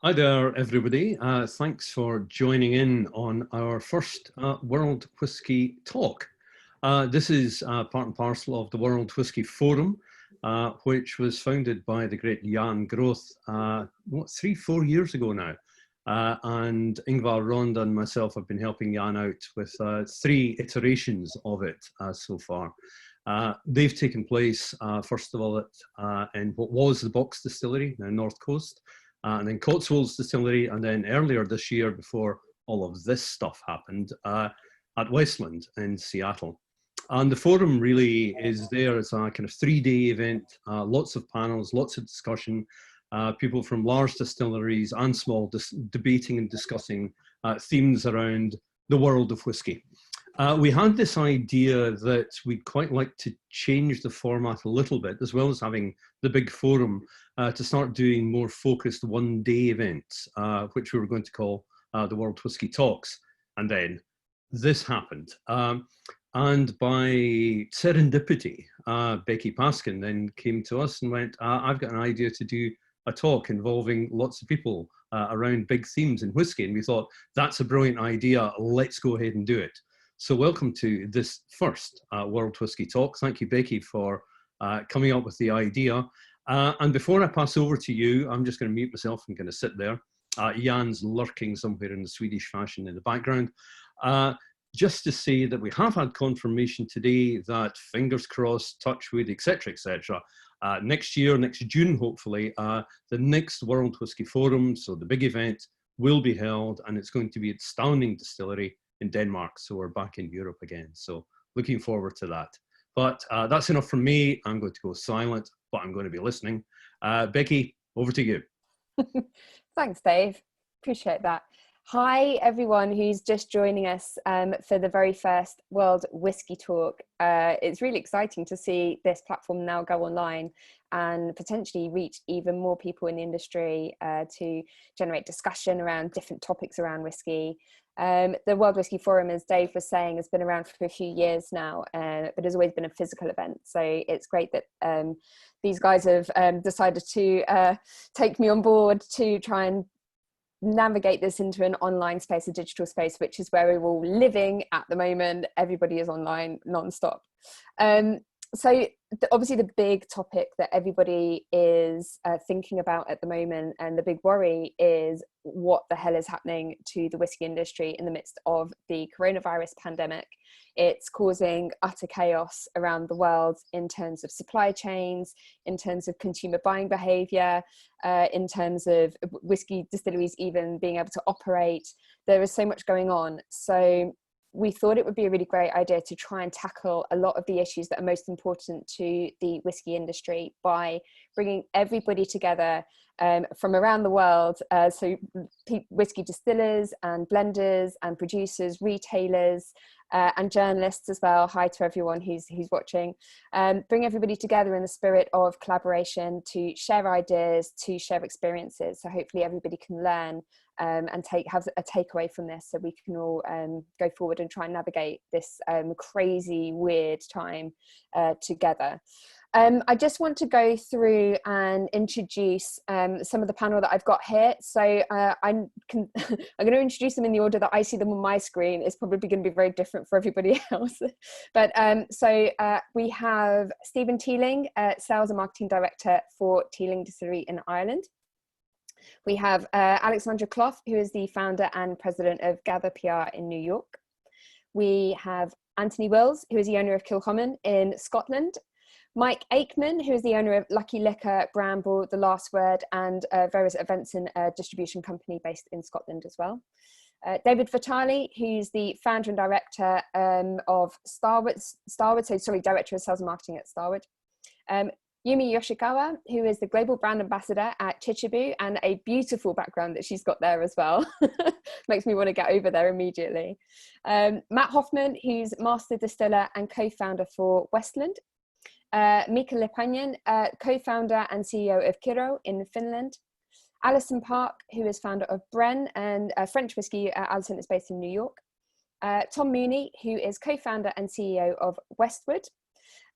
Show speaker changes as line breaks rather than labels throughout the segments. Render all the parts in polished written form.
Hi there, everybody. Thanks for joining in on our first World Whisky Talk. This is part and parcel of the World Whisky Forum, which was founded by the great Jan Groth, 3-4 years ago now. And Ingvar Ronda and myself have been helping Jan out with 3 iterations of it so far. They've taken place, first of all, in what was the Box Distillery, now North Coast, and then Cotswolds Distillery, and then earlier this year, before all of this stuff happened, at Westland in Seattle. And the forum really is there as a kind of 3-day event, lots of panels, lots of discussion, people from large distilleries and small debating and discussing themes around the world of whisky. We had this idea that we'd quite like to change the format a little bit, as well as having the big forum, to start doing more focused 1-day events, which we were going to call the World Whisky Talks. And then this happened. And by serendipity, Becky Paskin then came to us and went, I've got an idea to do a talk involving lots of people around big themes in whisky. And we thought, that's a brilliant idea, let's go ahead and do it. So welcome to this first World Whisky Talk. Thank you, Becky, for coming up with the idea. And before I pass over to you, I'm just going to mute myself and going to sit there. Jan's lurking somewhere in the Swedish fashion in the background. Just to say that we have had confirmation today that, fingers crossed, touch wood, etc., etc., next year, next June, hopefully, the next World Whisky Forum, so the big event, will be held, and it's going to be at Stauning Distillery in Denmark. So we're back in Europe again. So looking forward to that. But that's enough from me. I'm going to go silent, but I'm going to be listening. Becky, over to you.
Thanks, Dave. Appreciate that. Hi, everyone who's just joining us for the very first World Whisky Talk. It's really exciting to see this platform now go online and potentially reach even more people in the industry to generate discussion around different topics around whisky. The World Whisky Forum, as Dave was saying, has been around for a few years now, but has always been a physical event. So it's great that these guys have decided to take me on board to try and navigate this into an online space, a digital space, which is where we're all living at the moment. Everybody is online non-stop. So obviously the big topic that everybody is thinking about at the moment, and the big worry, is what the hell is happening to the whisky industry in the midst of the coronavirus pandemic. It's causing utter chaos around the world in terms of supply chains, in terms of consumer buying behavior, in terms of whisky distilleries even being able to operate. There is so much going on. So we thought it would be a really great idea to try and tackle a lot of the issues that are most important to the whisky industry by bringing everybody together from around the world. So whisky distillers and blenders and producers, retailers, and journalists as well. Hi to everyone who's watching. Bring everybody together in the spirit of collaboration to share ideas, to share experiences. So hopefully everybody can learn and have a takeaway from this, so we can all go forward and try and navigate this crazy, weird time together. I just want to go through and introduce some of the panel that I've got here. So I'm going to introduce them in the order that I see them on my screen. It's probably going to be very different for everybody else. But we have Stephen Teeling, Sales and Marketing Director for Teeling Distillery in Ireland. We have Alexandra Clough, who is the founder and president of Gather PR in New York. We have Anthony Wills, who is the owner of Kilchoman in Scotland. Mike Aikman, who is the owner of Lucky Liquor, Bramble, The Last Word, and various events and distribution company based in Scotland as well. David Vitale, who's the founder and director of Starwood, director of sales and marketing at Starwood. Yumi Yoshikawa, who is the global brand ambassador at Chichibu, and a beautiful background that she's got there as well. Makes me want to get over there immediately. Matt Hoffman, who's master distiller and co-founder for Westland. Mika Lepanyan, co-founder and CEO of Kiro in Finland. Alison Park, who is founder of Bren and French whiskey. Alison is based in New York. Tom Mooney, who is co-founder and CEO of Westwood.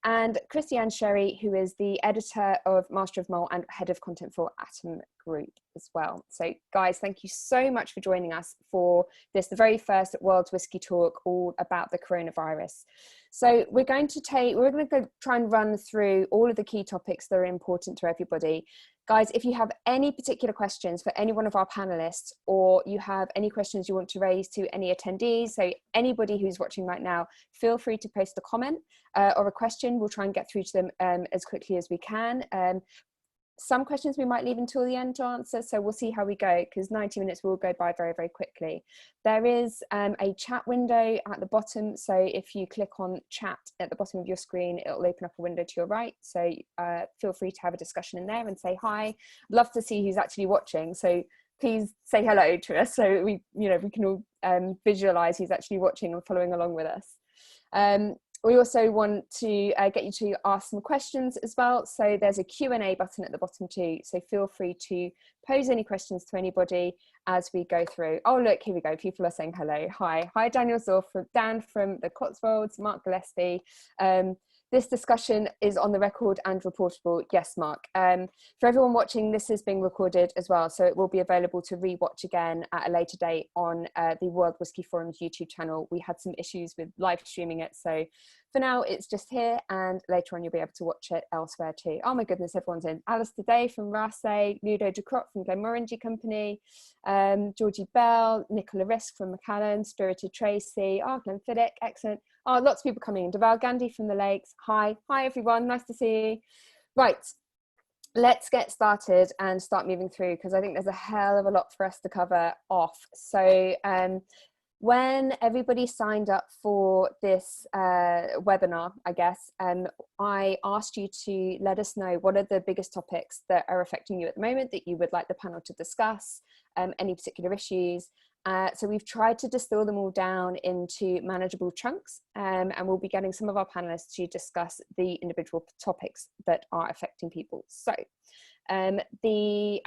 and Christiane Sherry, who is the editor of Master of Mole and head of content for Atom Group as well. So guys, thank you so much for joining us for this, the very first World Whisky Talk, all about the coronavirus. So we're going to try and run through all of the key topics that are important to everybody. Guys, if you have any particular questions for any one of our panelists, or you have any questions you want to raise to any attendees, so anybody who's watching right now, feel free to post a comment or a question. We'll try and get through to them as quickly as we can. Some questions we might leave until the end to answer, so we'll see how we go, because 90 minutes will go by very, very quickly. There is a chat window at the bottom, so if you click on chat at the bottom of your screen, it'll open up a window to your right, so feel free to have a discussion in there and say hi. I'd love to see who's actually watching, so please say hello to us so we can all visualize who's actually watching and following along with us. We also want to get you to ask some questions as well. So there's a Q&A button at the bottom too. So feel free to pose any questions to anybody as we go through. Oh, look, here we go. People are saying hello. Hi. Hi, Daniel Zorf, Dan from the Cotswolds, Mark Gillespie. This discussion is on the record and reportable. Yes, Mark. For everyone watching, this is being recorded as well, so it will be available to re-watch again at a later date on the World Whisky Forum's YouTube channel. We had some issues with live streaming it, so for now it's just here, and later on you'll be able to watch it elsewhere too. Oh my goodness, everyone's in. Alistair Day from Rasse, Ludo Ducrot from Glenmorangie Company, Georgie Bell, Nicola Risk from Macallan, Spirited Tracy, Glenn Fiddick, excellent. Oh, lots of people coming in. Deval Gandhi from the Lakes. Hi everyone, nice to see you. Right, let's get started and start moving through, because I think there's a hell of a lot for us to cover off. So when everybody signed up for this webinar, I guess, I asked you to let us know what are the biggest topics that are affecting you at the moment that you would like the panel to discuss, any particular issues. So we've tried to distill them all down into manageable chunks, and we'll be getting some of our panelists to discuss the individual topics that are affecting people. So I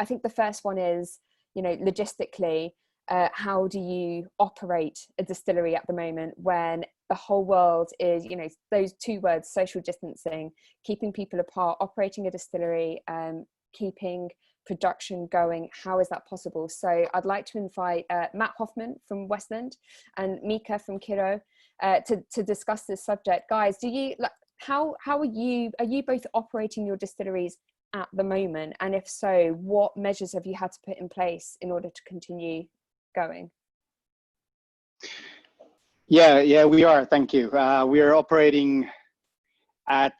think the first one is, logistically, how do you operate a distillery at the moment when the whole world is, those two words, social distancing, keeping people apart, operating a distillery, keeping production going? How is that possible? So I'd like to invite Matt Hoffman from Westland and Mika from Kiro to discuss this subject. Guys, how are you both operating your distilleries at the moment? And if so, what measures have you had to put in place in order to continue going?
Yeah, we are. Thank you. We are operating at,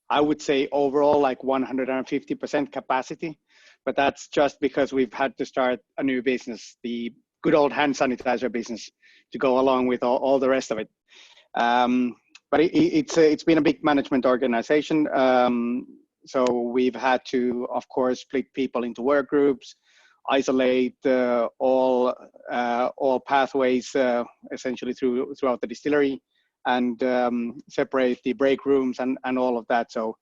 I would say, overall like 150% capacity, but that's just because we've had to start a new business, the good old hand sanitizer business, to go along with all the rest of it. But it's been a big management organization. So we've had to, of course, split people into work groups, isolate all pathways essentially throughout the distillery, and separate the break rooms and all of that. So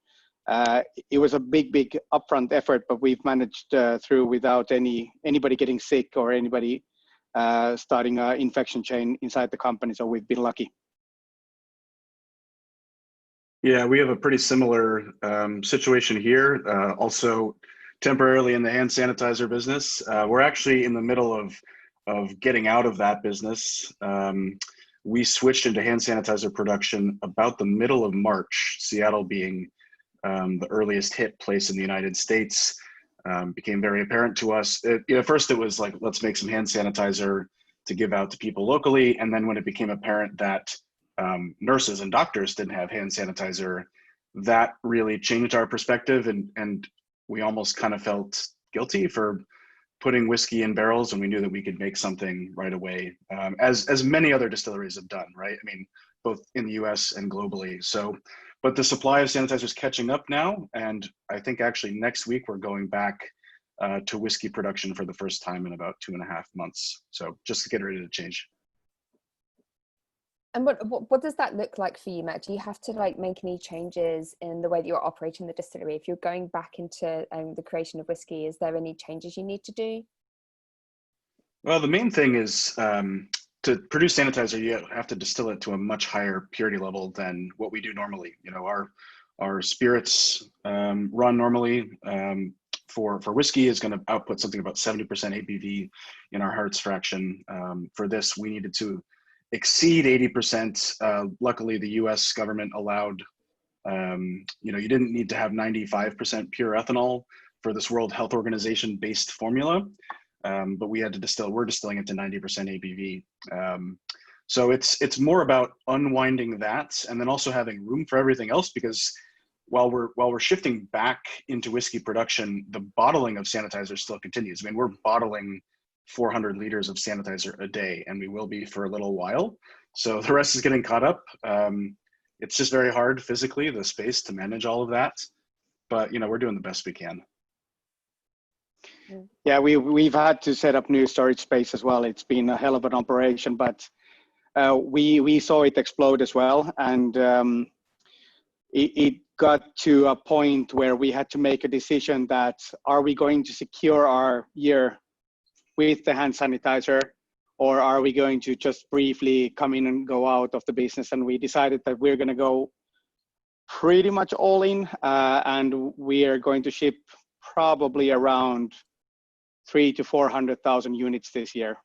it was a big upfront effort, but we've managed through without anybody getting sick or anybody starting an infection chain inside the company. So we've been lucky.
Yeah, we have a pretty similar situation here. Also, temporarily in the hand sanitizer business. We're actually in the middle of getting out of that business. We switched into hand sanitizer production about the middle of March, Seattle being the earliest hit place in the United States. Became very apparent to us. First it was like, let's make some hand sanitizer to give out to people locally. And then when it became apparent that nurses and doctors didn't have hand sanitizer, that really changed our perspective, and we almost kind of felt guilty for putting whiskey in barrels, and we knew that we could make something right away, as many other distilleries have done, right? I mean, both in the US and globally. So, but the supply of sanitizer is catching up now, and I think actually next week we're going back to whiskey production for the first time in about 2.5 months. So just to get ready to change.
And what does that look like for you, Matt? Do you have to make any changes in the way that you're operating the distillery? If you're going back into the creation of whiskey, is there any changes you need to do?
Well, the main thing is to to produce sanitizer, you have to distill it to a much higher purity level than what we do normally. You know, our spirits run normally for whiskey is going to output something about 70% ABV in our Hertz fraction. For this, we needed to exceed 80%. Luckily, the U.S. government allowed. You know, you didn't need to have 95% pure ethanol for this World Health Organization based formula. But we had to we're distilling it to 90% ABV. So it's more about unwinding that and then also having room for everything else, because while we're shifting back into whiskey production, the bottling of sanitizer still continues. I mean, we're bottling 400 liters of sanitizer a day, and we will be for a little while. So the rest is getting caught up. It's just very hard physically, the space to manage all of that. But, you know, we're doing the best we can.
Yeah, we've had to set up new storage space as well. It's been a hell of an operation, but we saw it explode as well. And it got to a point where we had to make a decision that, are we going to secure our year with the hand sanitizer, or are we going to just briefly come in and go out of the business? And we decided that we're going to go pretty much all in, and we are going to ship probably around 300,000 to 400,000 units this year.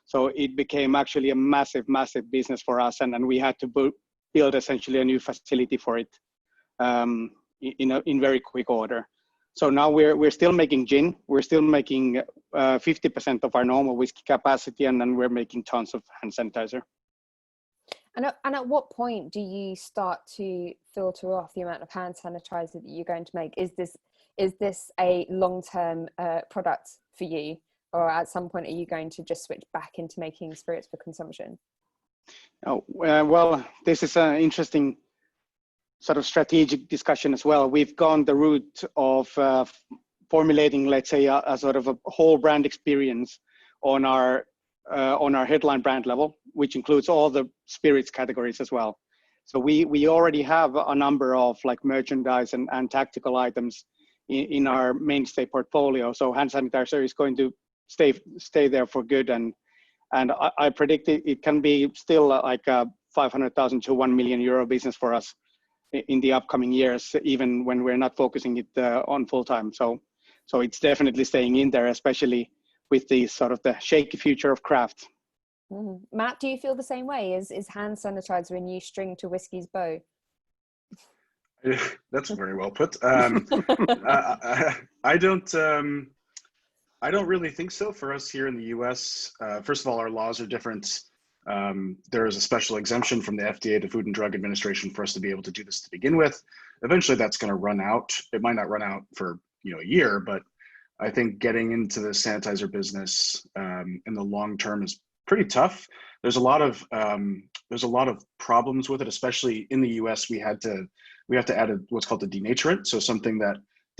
So it became actually a massive business for us, and we had to build essentially a new facility for it in very quick order. So now we're still making gin. We're still making 50% of our normal whiskey capacity, and then we're making tons of hand sanitizer.
And at what point do you start to filter off the amount of hand sanitizer that you're going to make? Is this a long-term product for you, or at some point are you going to just switch back into making spirits for consumption?
Oh, well, this is an interesting sort of strategic discussion as well. We've gone the route of formulating, let's say, a sort of a whole brand experience on our headline brand level, which includes all the spirits categories as well. So we already have a number of like merchandise and tactical items in our mainstay portfolio. So hand sanitizer is going to stay there for good, and I predict it can be still like a 500,000 to 1 million euro business for us in the upcoming years, even when we're not focusing it on full time. So it's definitely staying in there, especially with the sort of the shaky future of craft.
Mm-hmm. Matt, do you feel the same way? Is hand sanitizer a new string to whiskey's bow?
That's very well put. I don't really think so for us here in the US. First of all, our laws are different. There is a special exemption from the FDA, the Food and Drug Administration, for us to be able to do this to begin with. Eventually that's going to run out. It might not run out for a year, but I think getting into the sanitizer business in the long term is pretty tough. There's a lot of problems with it, especially in the US. We have to add what's called a denaturant, so something that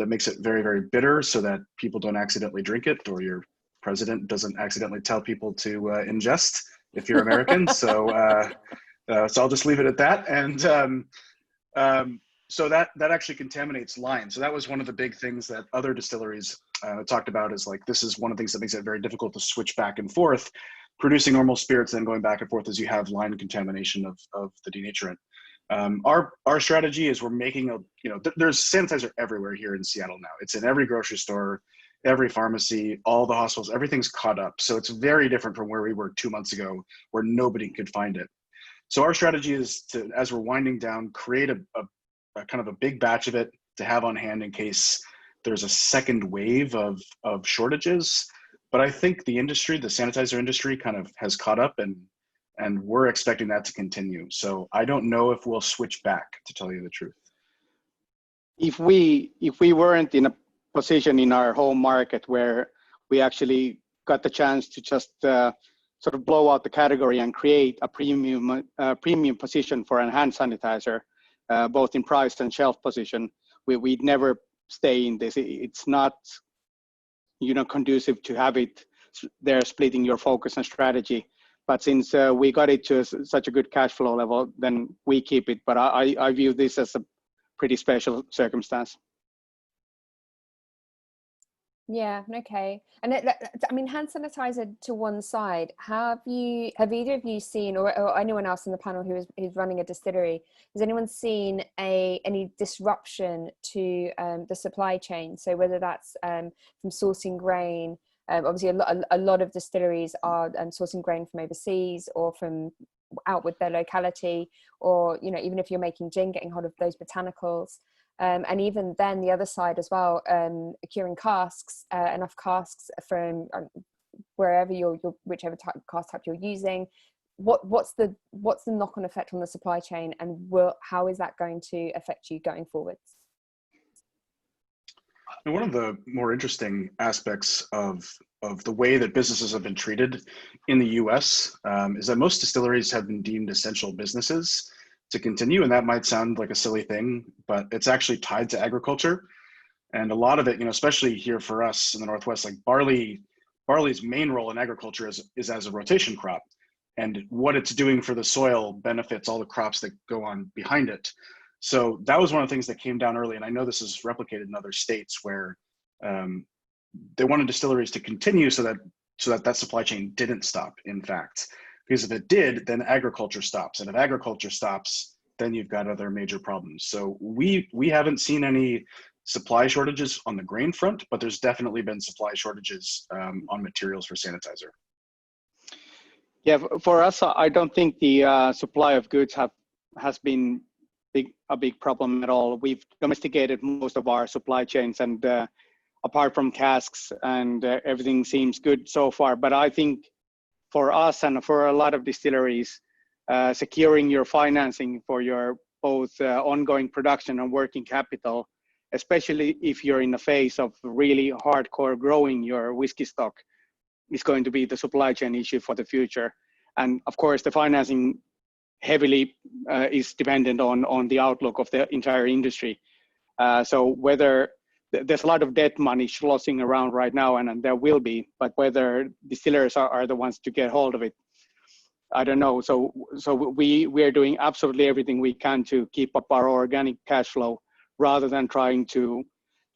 makes it very, very bitter, so that people don't accidentally drink it, or your president doesn't accidentally tell people to ingest if you're American. So I'll just leave it at that. And so that actually contaminates lime. So that was one of the big things that other distilleries talked about, is like, this is one of the things that makes it very difficult to switch back and forth, producing normal spirits, then going back and forth, as you have line contamination of the denaturant. Our strategy is we're making there's sanitizer everywhere here in Seattle now. It's in every grocery store, every pharmacy, all the hospitals, everything's caught up. So it's very different from where we were 2 months ago, where nobody could find it. So our strategy is to, as we're winding down, create a kind of a big batch of it to have on hand in case there's a second wave of shortages. But I think the industry, the sanitizer industry, kind of has caught up, and we're expecting that to continue. So I don't know if we'll switch back, to tell you the truth.
If we weren't in a position in our home market where we actually got the chance to just sort of blow out the category and create a premium position for a hand sanitizer, both in price and shelf position, we'd never stay in this. It's not conducive to have it there splitting your focus and strategy. But since we got it to such a good cash flow level, then we keep it. But I view this as a pretty special circumstance.
Yeah, okay. And I mean, hand sanitizer to one side, have either of you seen, or anyone else in the panel who's running a distillery, has anyone seen any disruption to the supply chain? So whether that's from sourcing grain, obviously a lot of distilleries are sourcing grain from overseas or from out with their locality, or, you know, even if you're making gin, getting hold of those botanicals. And even then the other side as well, curing casks, enough casks from wherever whichever cask type you're using. What's the knock-on effect on the supply chain, and how is that going to affect you going forwards?
And one of the more interesting aspects of the way that businesses have been treated in the US is that most distilleries have been deemed essential businesses to continue. And that might sound like a silly thing, but it's actually tied to agriculture. And a lot of it, you know, especially here for us in the Northwest, like barley's main role in agriculture is as a rotation crop. And what it's doing for the soil benefits all the crops that go on behind it. So that was one of the things that came down early. And I know this is replicated in other states where they wanted distilleries to continue so that supply chain didn't stop, in fact. Because if it did, then agriculture stops. And if agriculture stops, then you've got other major problems. So we haven't seen any supply shortages on the grain front, but there's definitely been supply shortages on materials for sanitizer.
Yeah, for us, I don't think the supply of goods has been a big problem at all. We've domesticated most of our supply chains, and apart from casks, and everything seems good so far. But I think for us and for a lot of distilleries, securing your financing for your both ongoing production and working capital, especially if you're in a phase of really hardcore growing your whiskey stock, is going to be the supply chain issue for the future. And of course, the financing heavily is dependent on the outlook of the entire industry. So whether there's a lot of debt money sloshing around right now, and there will be, but whether distillers are the ones to get hold of it, I don't know. So we are doing absolutely everything we can to keep up our organic cash flow, rather than trying to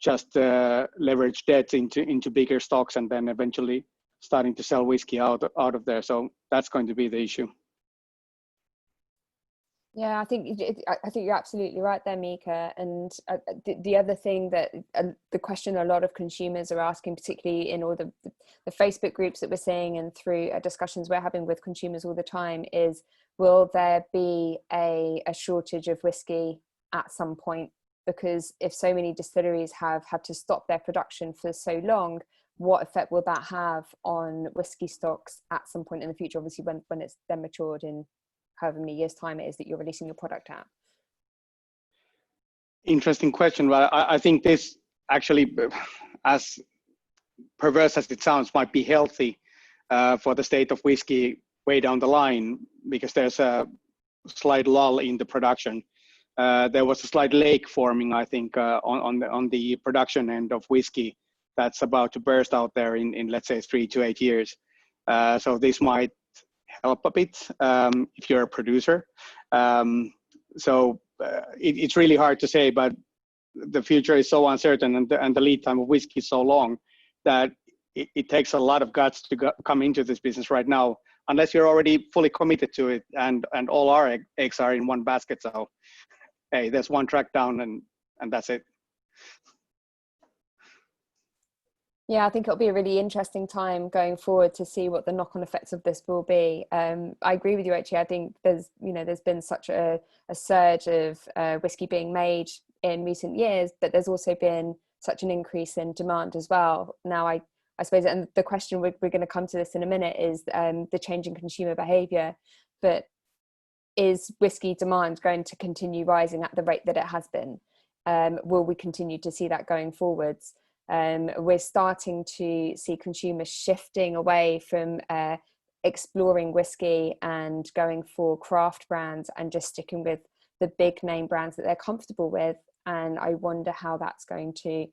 just leverage debt into bigger stocks and then eventually starting to sell whiskey out of there. So that's going to be the issue.
Yeah, I think you're absolutely right there, Mika. And the other thing that the question a lot of consumers are asking, particularly in all the Facebook groups that we're seeing and through discussions we're having with consumers all the time, is will there be a shortage of whiskey at some point? Because if so many distilleries have had to stop their production for so long, what effect will that have on whiskey stocks at some point in the future? Obviously, when it's then matured in however many years' time it is that you're releasing your product out.
Interesting question. Well, I think this actually, as perverse as it sounds, might be healthy for the state of whiskey way down the line, because there's a slight lull in the production. There was a slight lake forming, I think, on the production end of whiskey that's about to burst out there in let's say 3 to 8 years. So this might help a bit if you're a producer. It's really hard to say, but the future is so uncertain, and the lead time of whiskey is so long that it takes a lot of guts to come into this business right now, unless you're already fully committed to it, and all our eggs are in one basket. So hey, there's one track down, and that's it.
Yeah, I think it'll be a really interesting time going forward to see what the knock-on effects of this will be. I agree with you, actually. I think there's been such a surge of whiskey being made in recent years, but there's also been such an increase in demand as well. Now, I suppose, and the question we're going to come to this in a minute, is the change in consumer behaviour. But is whiskey demand going to continue rising at the rate that it has been? Will we continue to see that going forwards? We're starting to see consumers shifting away from exploring whiskey and going for craft brands and just sticking with the big name brands that they're comfortable with. And I wonder how that's going to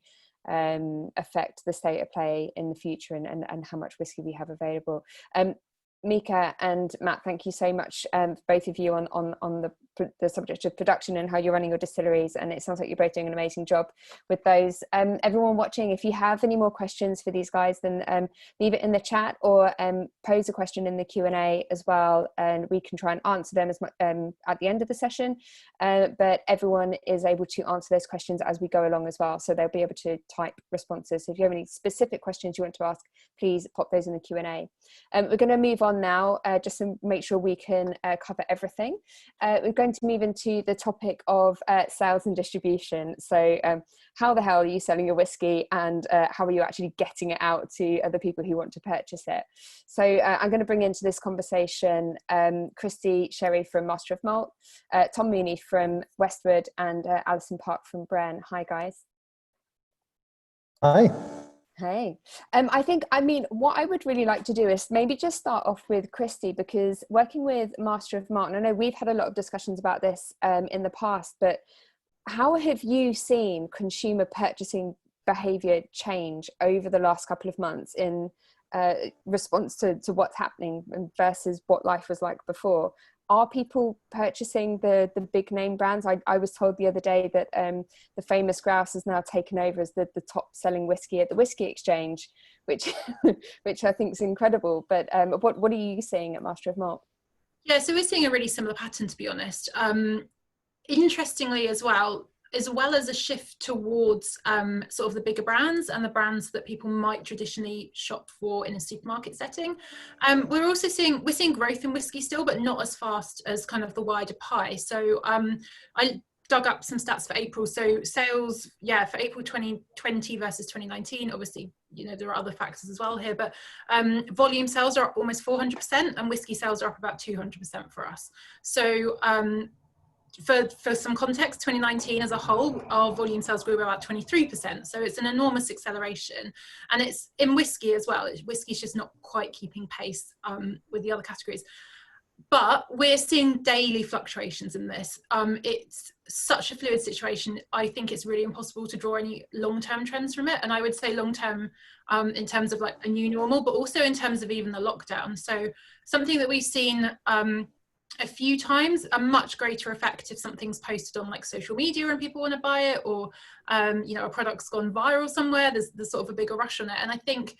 affect the state of play in the future, and how much whiskey we have available. Mika and Matt, thank you so much, both of you, on the the subject of production and how you're running your distilleries, and it sounds like you're both doing an amazing job with those. Everyone watching, if you have any more questions for these guys, then leave it in the chat, or pose a question in the Q&A as well, and we can try and answer them as much, at the end of the session. But everyone is able to answer those questions as we go along as well, so they'll be able to type responses. So if you have any specific questions you want to ask, please pop those in the Q&A. We're going to move on now, just to make sure we can cover everything. We're going to move into the topic of sales and distribution. So how the hell are you selling your whiskey, and how are you actually getting it out to other people who want to purchase it? So I'm going to bring into this conversation Christy Sherry from Master of Malt, Tom Mooney from Westwood, and Alison Park from Bren. Hi guys.
Hi.
Hey, I mean, what I would really like to do is maybe just start off with Christy, because working with Master of Malt, and I know we've had a lot of discussions about this in the past, but how have you seen consumer purchasing behavior change over the last couple of months in response to what's happening versus what life was like before? Are people purchasing the big name brands? I was told the other day that the famous Grouse has now taken over as the top selling whiskey at the Whisky Exchange, which which I think is incredible. But what are you seeing at Master of Malt?
Yeah, so we're seeing a really similar pattern, to be honest. Interestingly as well as a shift towards sort of the bigger brands and the brands that people might traditionally shop for in a supermarket setting. We're seeing growth in whiskey still, but not as fast as kind of the wider pie. So I dug up some stats for April. So sales, for April 2020 versus 2019, obviously, you know, there are other factors as well here, but volume sales are up almost 400%, and whiskey sales are up about 200% for us. So for some context, 2019 as a whole, our volume sales grew by about 23%. So it's an enormous acceleration, and it's in whiskey as well. Whiskey's just not quite keeping pace with the other categories. But we're seeing daily fluctuations in this. It's such a fluid situation. I think it's really impossible to draw any long-term trends from it. And I would say long-term in terms of like a new normal, but also in terms of even the lockdown. So something that we've seen a few times, a much greater effect if something's posted on like social media and people want to buy it, or you know, a product's gone viral somewhere, there's sort of a bigger rush on it. And I think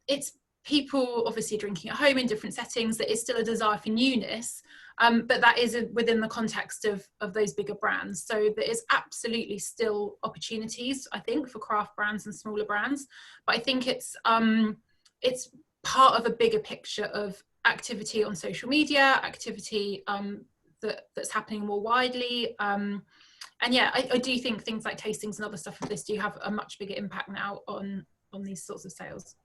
it's people obviously drinking at home in different settings, that is still a desire for newness, but that is within the context of those bigger brands. So there is absolutely still opportunities, I think, for craft brands and smaller brands, but I think it's part of a bigger picture of activity on social media, activity that's happening more widely. And yeah, I do think things like tastings and other stuff like this do have a much bigger impact now on these sorts of sales.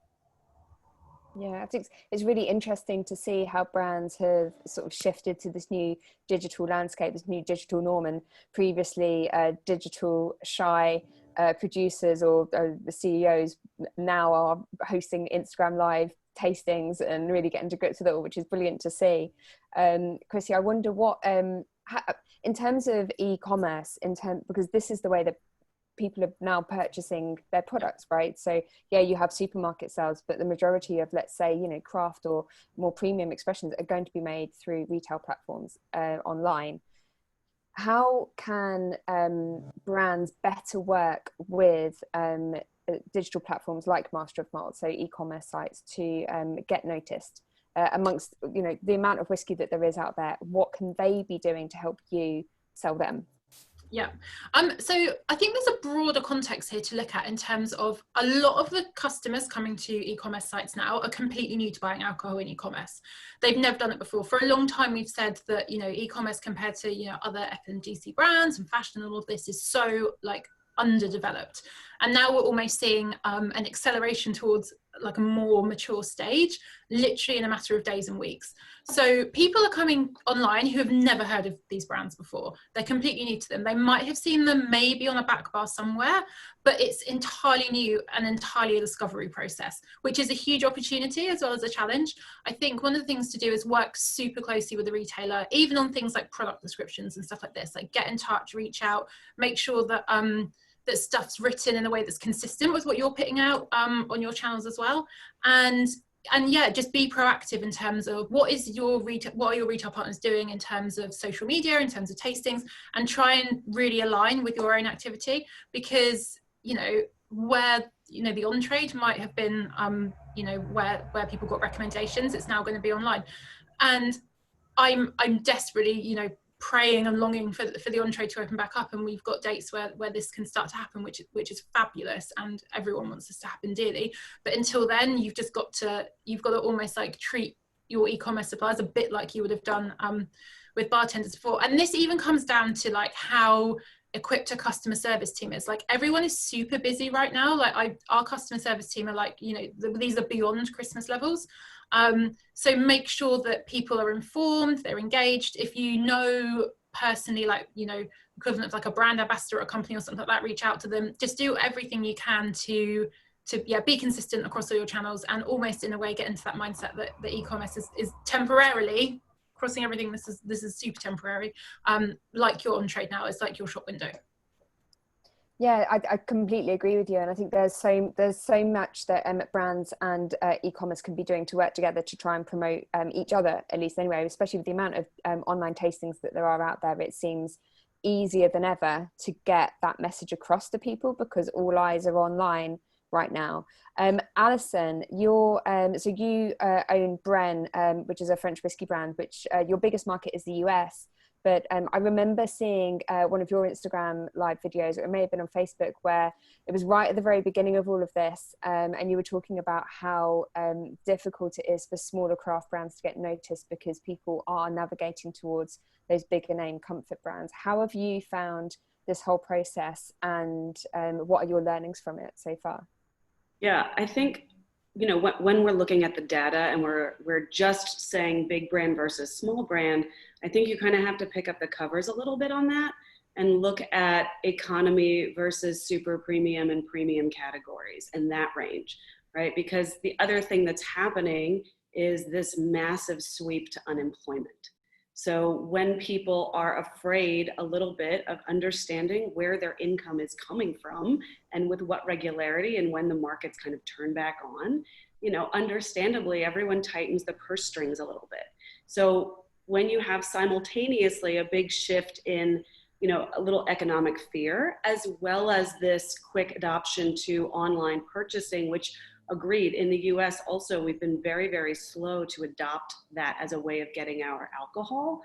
Yeah, I think it's really interesting to see how brands have sort of shifted to this new digital landscape, this new digital norm, and previously digital shy producers or the CEOs now are hosting Instagram live tastings and really getting to grips with it all, which is brilliant to see. Chrissy, I wonder what, in terms of e-commerce, because this is the way that people are now purchasing their products, right? So yeah, you have supermarket sales, but the majority of, let's say, you know, craft or more premium expressions are going to be made through retail platforms online. How can brands better work with digital platforms like Master of Malt, so e-commerce sites, to get noticed amongst, you know, the amount of whiskey that there is out there? What can they be doing to help you sell them?
Yeah, so I think there's a broader context here to look at in terms of a lot of the customers coming to e-commerce sites now are completely new to buying alcohol in e-commerce. They've never done it before. For a long time, we've said that, you know, e-commerce compared to, you know, other FMCG brands and fashion and all of this is so like underdeveloped. And now we're almost seeing an acceleration towards like a more mature stage, literally in a matter of days and weeks. So people are coming online who have never heard of these brands before. They're completely new to them. They might have seen them maybe on a back bar somewhere, but it's entirely new and entirely a discovery process, which is a huge opportunity as well as a challenge. I think one of the things to do is work super closely with the retailer, even on things like product descriptions and stuff like this, like get in touch, reach out, make sure that that stuff's written in a way that's consistent with what you're putting out on your channels as well. And yeah, just be proactive in terms of what are your retail partners doing in terms of social media, in terms of tastings, and try and really align with your own activity, because where the on trade might have been where people got recommendations, it's now going to be online. And I'm desperately praying and longing for the on trade to open back up, and we've got dates where this can start to happen, which is fabulous, and everyone wants this to happen dearly. But until then, you've got to almost like treat your e-commerce suppliers a bit like you would have done with bartenders before. And this even comes down to like how equipped a customer service team is. Like, everyone is super busy right now. Like our customer service team are like, these are beyond Christmas levels. So make sure that people are informed, they're engaged. If personally, like, equivalent of like a brand ambassador or a company or something like that, reach out to them. Just do everything you can to be consistent across all your channels, and almost in a way get into that mindset that the e-commerce is temporarily crossing everything. This is super temporary. Like your on trade now, it's like your shop window.
Yeah, I completely agree with you, and I think there's so much that brands and e-commerce can be doing to work together to try and promote each other, at least anyway. Especially with the amount of online tastings that there are out there, it seems easier than ever to get that message across to people, because all eyes are online right now. Alison, you own Bren, which is a French whiskey brand, which your biggest market is the US. But I remember seeing one of your Instagram live videos, or it may have been on Facebook, where it was right at the very beginning of all of this, and you were talking about how difficult it is for smaller craft brands to get noticed because people are navigating towards those bigger name comfort brands. How have you found this whole process, and what are your learnings from it so far?
Yeah, I think, when we're looking at the data and we're just saying big brand versus small brand, I think you kind of have to pick up the covers a little bit on that and look at economy versus super premium and premium categories and that range, right? Because the other thing that's happening is this massive sweep to unemployment. So when people are afraid a little bit of understanding where their income is coming from and with what regularity and when the markets kind of turn back on, understandably, everyone tightens the purse strings a little bit. So when you have simultaneously a big shift in, a little economic fear, as well as this quick adoption to online purchasing, which agreed, in the US also, we've been very, very slow to adopt that as a way of getting our alcohol.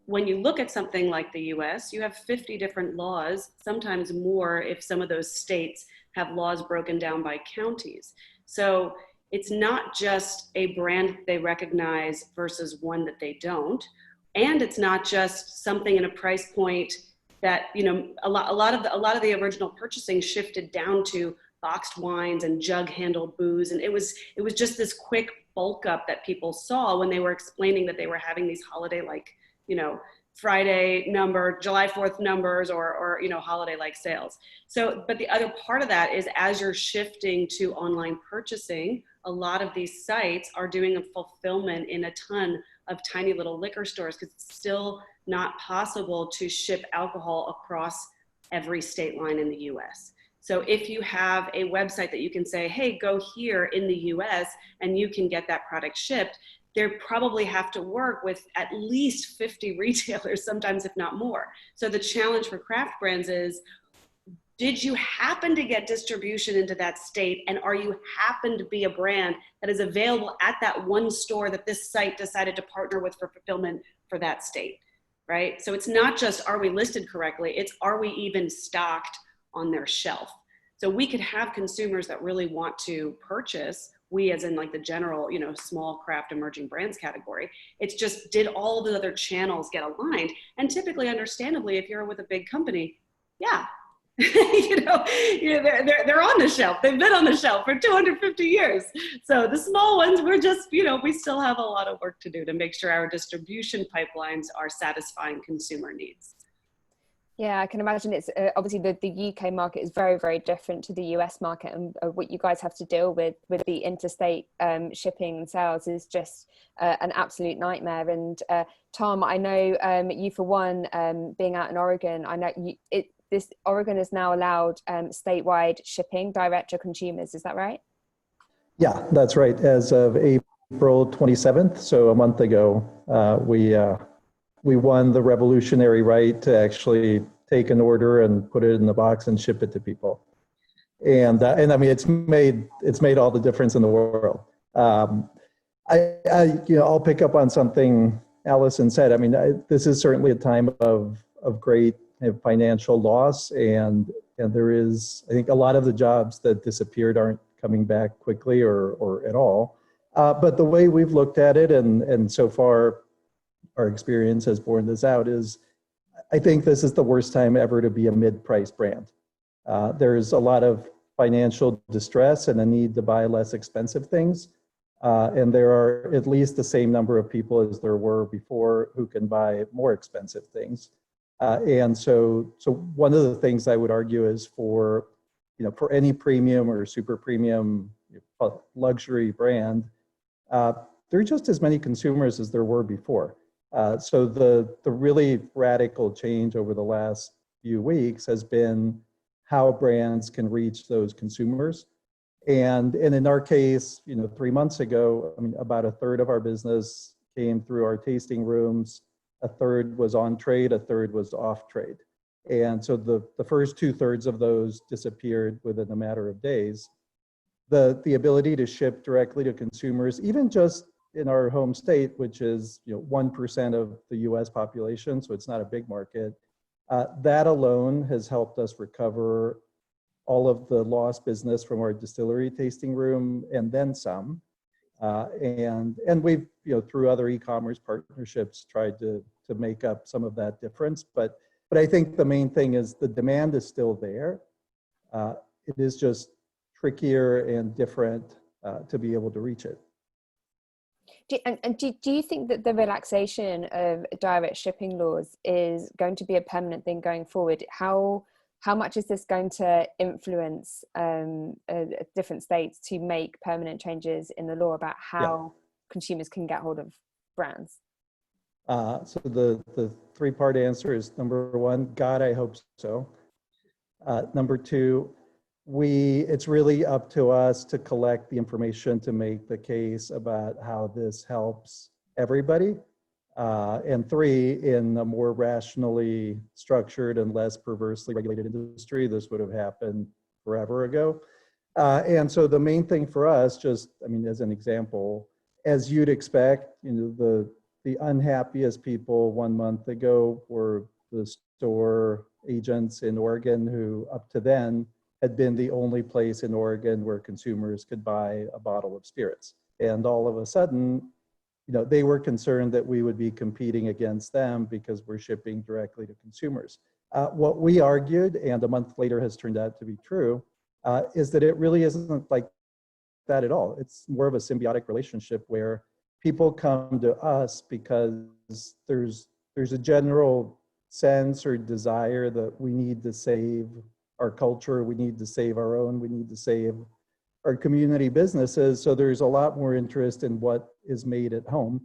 When you look at something like the US, you have 50 different laws, sometimes more if some of those states have laws broken down by counties. So it's not just a brand they recognize versus one that they don't. And it's not just something in a price point that, a lot of the original purchasing shifted down to boxed wines and jug handled booze. And it was just this quick bulk up that people saw when they were explaining that they were having these holiday, like, Friday number, July 4th numbers, or holiday like sales. So, but the other part of that is, as you're shifting to online purchasing, a lot of these sites are doing a fulfillment in a ton of tiny little liquor stores, because it's still not possible to ship alcohol across every state line in the US. So if you have a website that you can say, hey, go here in the US and you can get that product shipped, they probably have to work with at least 50 retailers, sometimes if not more. So the challenge for craft brands is, did you happen to get distribution into that state, and are you happen to be a brand that is available at that one store that this site decided to partner with for fulfillment for that state, right? So it's not just, are we listed correctly? It's, are we even stocked on their shelf? So we could have consumers that really want to purchase, we as in like the general, small craft emerging brands category. It's just, did all the other channels get aligned? And typically, understandably, if you're with a big company, yeah, they're on the shelf. They've been on the shelf for 250 years. So the small ones, we're just, we still have a lot of work to do to make sure our distribution pipelines are satisfying consumer needs.
Yeah, I can imagine it's obviously the UK market is very, very different to the US market, and what you guys have to deal with the interstate shipping and sales is just an absolute nightmare. And Tom, I know you for one, being out in Oregon, I know Oregon is now allowed statewide shipping direct to consumers. Is that right?
Yeah, that's right. As of April 27th, so a month ago, we won the revolutionary right to actually take an order and put it in the box and ship it to people. And I mean, it's made all the difference in the world. I'll pick up on something Allison said. I mean, this is certainly a time of great financial loss, and there is, I think, a lot of the jobs that disappeared aren't coming back quickly or at all. But the way we've looked at it, and so far our experience has borne this out, is I think this is the worst time ever to be a mid-price brand. There's a lot of financial distress and a need to buy less expensive things. And there are at least the same number of people as there were before who can buy more expensive things. And so one of the things I would argue is for any premium or super premium luxury brand, there are just as many consumers as there were before. So the really radical change over the last few weeks has been how brands can reach those consumers. And in our case, 3 months ago, I mean, about a third of our business came through our tasting rooms, a third was on trade, a third was off trade. And so the first 2/3 of those disappeared within a matter of days. The ability to ship directly to consumers, even just in our home state, which is 1% of the US population, so it's not a big market, that alone has helped us recover all of the lost business from our distillery tasting room and then some. And we've, through other e-commerce partnerships, tried to make up some of that difference. But I think the main thing is the demand is still there. It is just trickier and different to be able to reach it.
Do you think that the relaxation of direct shipping laws is going to be a permanent thing going forward? How much is this going to influence different states to make permanent changes in the law about how consumers can get hold of brands?
So the three-part answer is, number one, God, I hope so. Number two, it's really up to us to collect the information to make the case about how this helps everybody. And three, in a more rationally structured and less perversely regulated industry, this would have happened forever ago. And so the main thing for us, as an example, as you'd expect, the unhappiest people 1 month ago were the store agents in Oregon who, up to then, had been the only place in Oregon where consumers could buy a bottle of spirits. And all of a sudden, they were concerned that we would be competing against them because we're shipping directly to consumers. What we argued, and a month later has turned out to be true, is that it really isn't like that at all. It's more of a symbiotic relationship where people come to us because there's a general sense or desire that we need to save our culture, we need to save our own, we need to save our community businesses. So there's a lot more interest in what is made at home.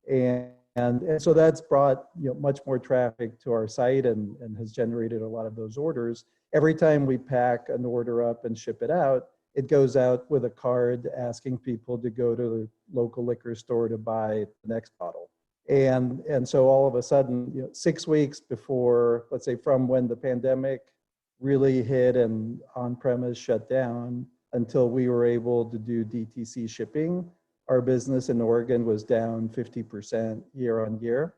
And so that's brought much more traffic to our site and has generated a lot of those orders. Every time we pack an order up and ship it out, it goes out with a card asking people to go to the local liquor store to buy the next bottle. And so all of a sudden, 6 weeks before, let's say from when the pandemic really hit and on-premise shut down until we were able to do DTC shipping, our business in Oregon was down 50% year on year.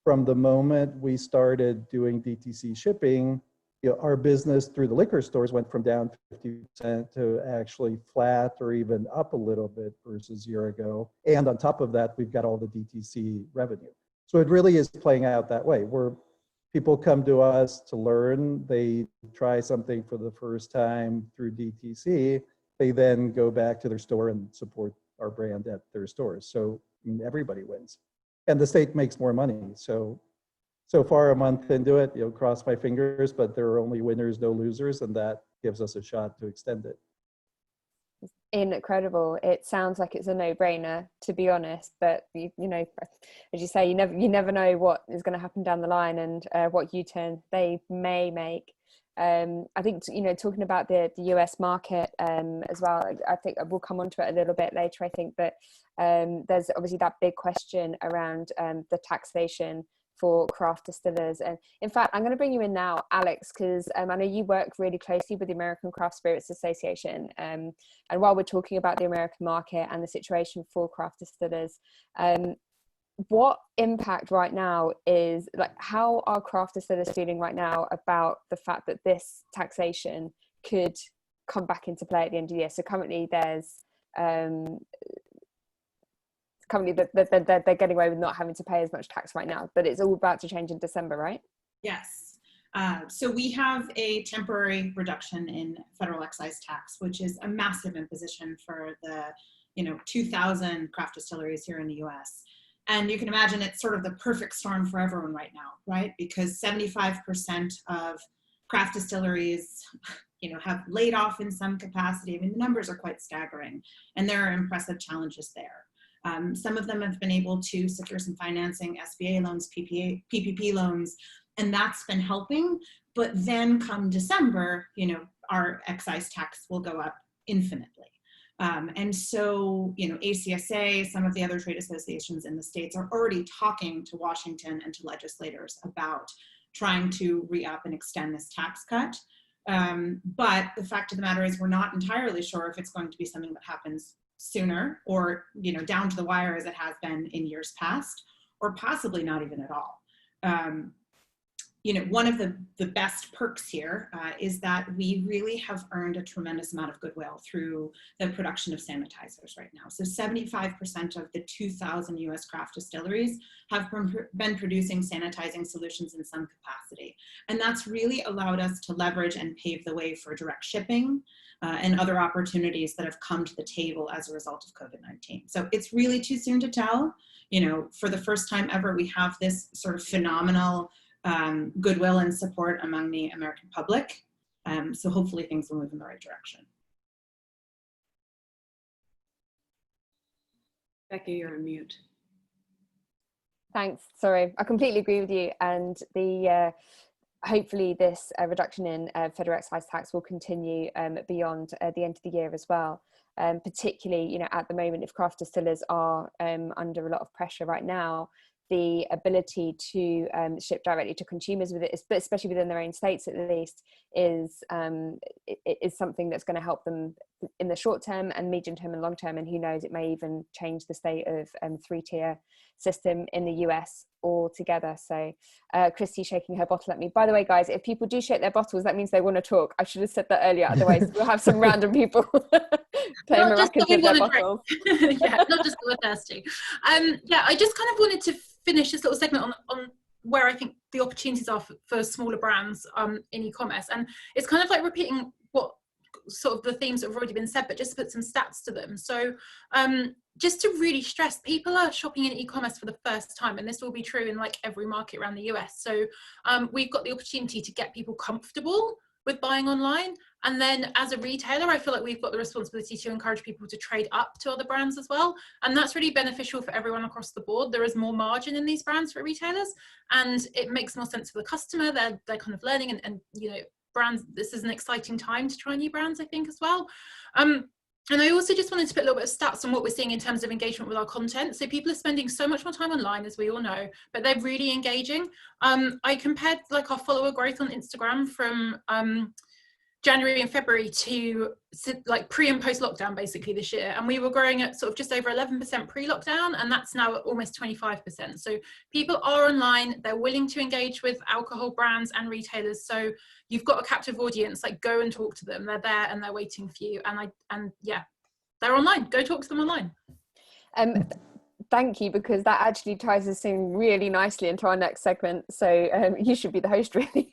From the moment we started doing DTC shipping, our business through the liquor stores went from down 50% to actually flat or even up a little bit versus a year ago. And on top of that, we've got all the DTC revenue. So it really is playing out that way, where people come to us to learn, they try something for the first time through DTC, they then go back to their store and support our brand at their stores. So everybody wins. And the state makes more money. So far a month into it, cross my fingers, but there are only winners, no losers, and that gives us a shot to extend it.
Incredible. It sounds like it's a no-brainer, to be honest, but as you say, you never know what is going to happen down the line and what U-turn they may make. I think, you know, talking about the US market as well, I think we'll come on to it a little bit later, I think, but there's obviously that big question around the taxation for craft distillers. And in fact, I'm going to bring you in now, Alex, because I know you work really closely with the American Craft Spirits Association. And while we're talking about the American market and the situation for craft distillers, what impact right now is, like, how are craft distillers feeling right now about the fact that this taxation could come back into play at the end of the year? So currently there's they're getting away with not having to pay as much tax right now, but it's all about to change in December, right?
Yes. So we have a temporary reduction in federal excise tax, which is a massive imposition for the 2,000 craft distilleries here in the US. And you can imagine it's sort of the perfect storm for everyone right now, right? Because 75% of craft distilleries, have laid off in some capacity. I mean, the numbers are quite staggering, and there are impressive challenges there. Some of them have been able to secure some financing, SBA loans, PPP loans, and that's been helping. But then come December, our excise tax will go up infinitely. And so, ACSA, some of the other trade associations in the states are already talking to Washington and to legislators about trying to re-up and extend this tax cut. But the fact of the matter is we're not entirely sure if it's going to be something that happens sooner or, down to the wire as it has been in years past, or possibly not even at all. One of the best perks here is that we really have earned a tremendous amount of goodwill through the production of sanitizers right now. So 75% of the 2,000 US craft distilleries have been producing sanitizing solutions in some capacity. And that's really allowed us to leverage and pave the way for direct shipping and other opportunities that have come to the table as a result of COVID-19. So it's really too soon to tell. For the first time ever, we have this sort of phenomenal goodwill and support among the American public. So hopefully things will move in the right direction.
Becky, you're on mute.
Thanks. Sorry, I completely agree with you. And the hopefully this reduction in federal excise tax will continue beyond the end of the year as well. Particularly, at the moment, if craft distillers are under a lot of pressure right now, the ability to ship directly to consumers with it, especially within their own states at least, is something that's going to help them in the short term and medium term and long term. And who knows, it may even change the state of three-tier system in the US altogether. So Christy shaking her bottle at me. By the way, guys, if people do shake their bottles, that means they want to talk. I should have said that earlier, otherwise we'll have some random people playing maracas with their bottles.
Yeah, not just that we're thirsty. Yeah, I just kind of wanted to finish this little segment on where I think the opportunities are for smaller brands in e-commerce. And it's kind of like repeating what sort of the themes that have already been said, but just to put some stats to them. So just to really stress, people are shopping in e-commerce for the first time, and this will be true in like every market around the US. So we've got the opportunity to get people comfortable with buying online. And then as a retailer, I feel like we've got the responsibility to encourage people to trade up to other brands as well. And that's really beneficial for everyone across the board. There is more margin in these brands for retailers, and it makes more sense for the customer. They're kind of learning, and brands, this is an exciting time to try new brands, I think, as well. And I also just wanted to put a little bit of stats on what we're seeing in terms of engagement with our content. So people are spending so much more time online, as we all know, but they're really engaging. I compared like our follower growth on Instagram from January and February to like pre and post lockdown basically this year, and we were growing at sort of just over 11% pre-lockdown, and that's now at almost 25%. So people are online, they're willing to engage with alcohol brands and retailers. So you've got a captive audience, like go and talk to them. They're there and they're waiting for you. And yeah, they're online. Go talk to them online.
Thank you, because that actually ties us in really nicely into our next segment. So you should be the host, really.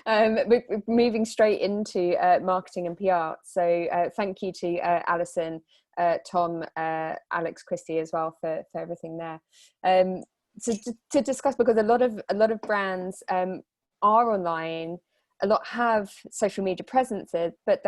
We're moving straight into marketing and PR. So thank you to Alison, Tom, Alex, Christy as well for everything there. So to discuss, because a lot of brands are online, a lot have social media presences, but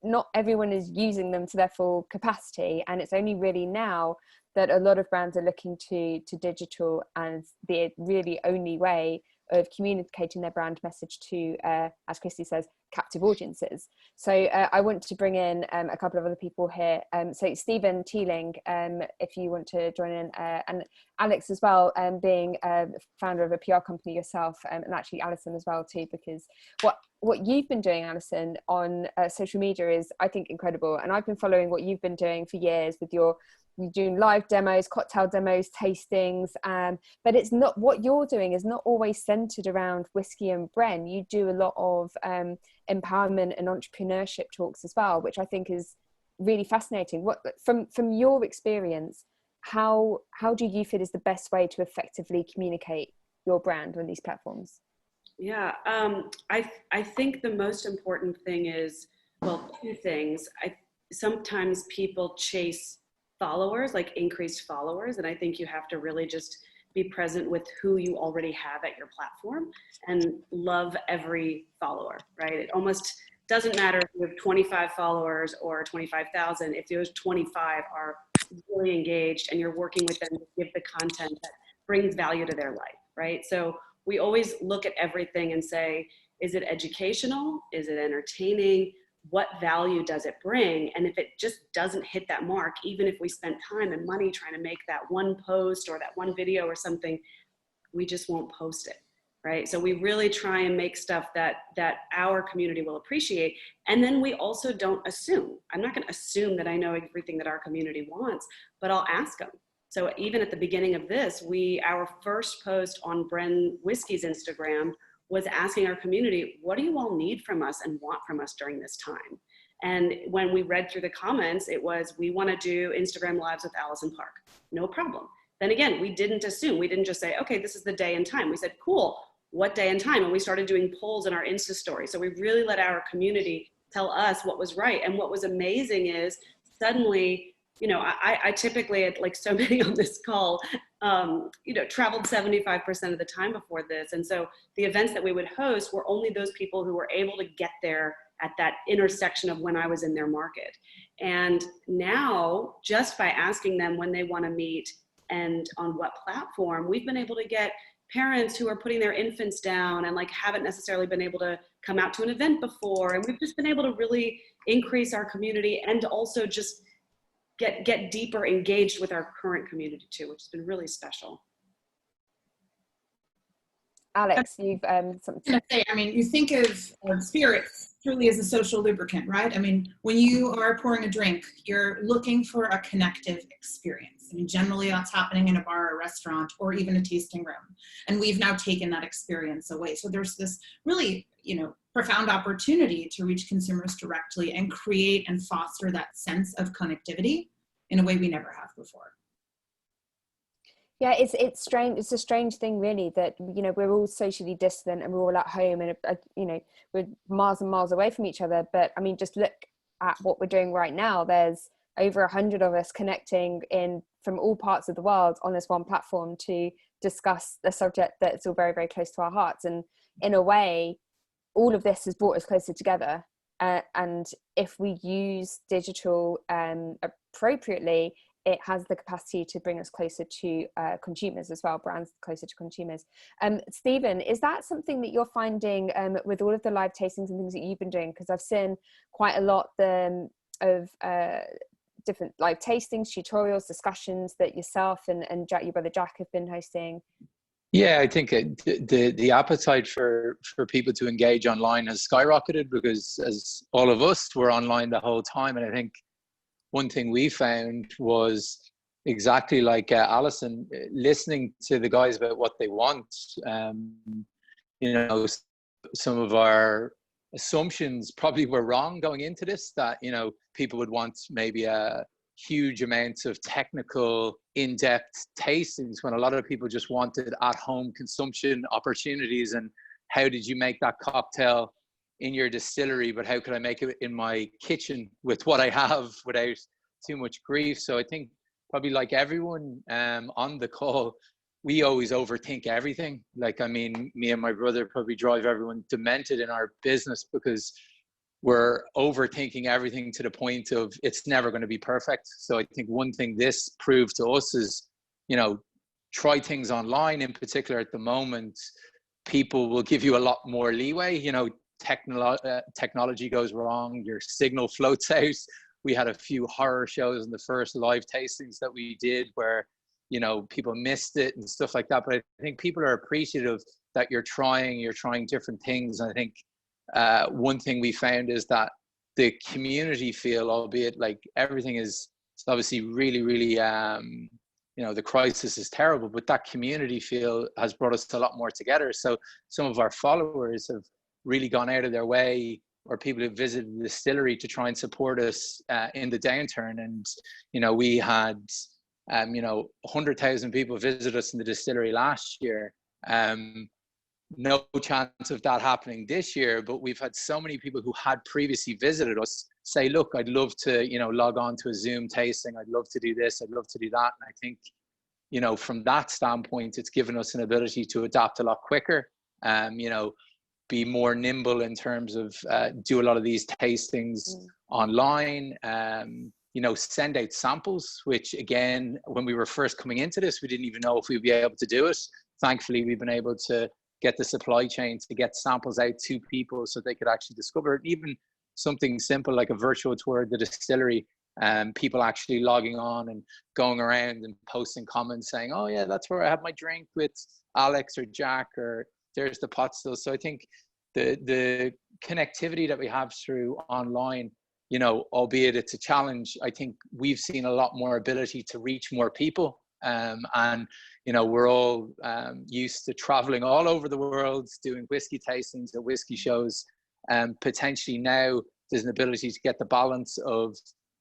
not everyone is using them to their full capacity. And it's only really now that a lot of brands are looking to digital as the really only way of communicating their brand message to, as Christy says, captive audiences. So I want to bring in a couple of other people here. So Stephen Teeling, if you want to join in, and Alex as well, being founder of a PR company yourself, and actually Alison as well too, because what you've been doing, Alison, on social media is, I think, incredible. And I've been following what you've been doing for years with you're doing live demos, cocktail demos, tastings, but it's not, what you're doing is not always centered around whiskey and Bren. You do a lot of empowerment and entrepreneurship talks as well, which I think is really fascinating. What from your experience, how do you feel is the best way to effectively communicate your brand on these platforms?
Yeah, I think the most important thing is, well, two things. Sometimes people chase followers, like increased followers, and I think you have to really just be present with who you already have at your platform and love every follower, right? It almost doesn't matter if you have 25 followers or 25,000. If those 25 are really engaged and you're working with them to give the content that brings value to their life, right? So we always look at everything and say, is it educational? Is it entertaining? What value does it bring? And if it just doesn't hit that mark, even if we spent time and money trying to make that one post or that one video or something, we just won't post it, right? So we really try and make stuff that our community will appreciate. And then we also don't assume. I'm not gonna assume that I know everything that our community wants, but I'll ask them. So even at the beginning of this, our first post on Bren Whisky's Instagram was asking our community, what do you all need from us and want from us during this time? And when we read through the comments, it was, we want to do Instagram lives with Alison Park. No problem. Then again, we didn't assume. We didn't just say, okay, this is the day and time. We said, cool, what day and time? And we started doing polls in our Insta story. So we really let our community tell us what was right. And what was amazing is suddenly, you know, I typically, like so many on this call, you know, traveled 75% of the time before this. And so the events that we would host were only those people who were able to get there at that intersection of when I was in their market. And now, just by asking them when they want to meet and on what platform, we've been able to get parents who are putting their infants down and like haven't necessarily been able to come out to an event before. And we've just been able to really increase our community and also just get deeper engaged with our current community too, which has been really special.
Alex, you've something to
say. I mean, you think of spirits truly as a social lubricant, right? I mean, when you are pouring a drink, you're looking for a connective experience. I mean, generally that's happening in a bar or a restaurant or even a tasting room. And we've now taken that experience away. So there's this really, you know, profound opportunity to reach consumers directly and create and foster that sense of connectivity in a way we never have before.
Yeah, it's strange. It's a strange thing, really, that, you know, we're all socially distant and we're all at home and, you know, we're miles and miles away from each other. But I mean, just look at what we're doing right now. There's over 100 of us connecting in from all parts of the world on this one platform to discuss a subject that's all very, very close to our hearts. And in a way, all of this has brought us closer together. And if we use digital appropriately, it has the capacity to bring us closer to consumers as well, brands closer to consumers. Stephen, is that something that you're finding with all of the live tastings and things that you've been doing? Because I've seen quite a lot of different live tastings, tutorials, discussions that yourself and Jack, your brother Jack, have been hosting.
Yeah, I think the appetite for people to engage online has skyrocketed because, as all of us, were online the whole time. And I think one thing we found was exactly like Alison, listening to the guys about what they want. You know, some of our assumptions probably were wrong going into this, that, you know, people would want maybe a huge amounts of technical, in-depth tastings when a lot of people just wanted at-home consumption opportunities. And how did you make that cocktail in your distillery, but how could I make it in my kitchen with what I have without too much grief? So I think probably like everyone on the call, we always overthink everything. Like, I mean, me and my brother probably drive everyone demented in our business because we're overthinking everything to the point of it's never going to be perfect. So I think one thing this proved to us is, you know, try things online in particular at the moment. people will give you a lot more leeway. You know, technology goes wrong, your signal floats out. We had a few horror shows in the first live tastings that we did where, you know, people missed it and stuff like that. But I think people are appreciative that you're trying different things. And I think one thing we found is that the community feel, albeit like everything is obviously really, really, you know, the crisis is terrible, but that community feel has brought us a lot more together. So some of our followers have really gone out of their way, or people who visited the distillery to try and support us in the downturn. And, you know, we had, you know, 100,000 people visit us in the distillery last year. No chance of that happening this year, but we've had so many people who had previously visited us say, look, I'd love to, you know, log on to a Zoom tasting. I'd love to do this. I'd love to do that. And I think, you know, from that standpoint, it's given us an ability to adapt a lot quicker, you know, be more nimble in terms of do a lot of these tastings online, you know, send out samples, which again, when we were first coming into this, we didn't even know if we'd be able to do it. Thankfully, we've been able to get the supply chain to get samples out to people so they could actually discover it. Even something simple like a virtual tour of the distillery, people actually logging on and going around and posting comments saying, oh yeah, that's where I had my drink with Alex or Jack, or there's the pot still. So I think the connectivity that we have through online, you know, albeit it's a challenge, I think we've seen a lot more ability to reach more people. And, you know, we're all used to traveling all over the world, doing whiskey tastings at whiskey shows. Potentially now there's an ability to get the balance of,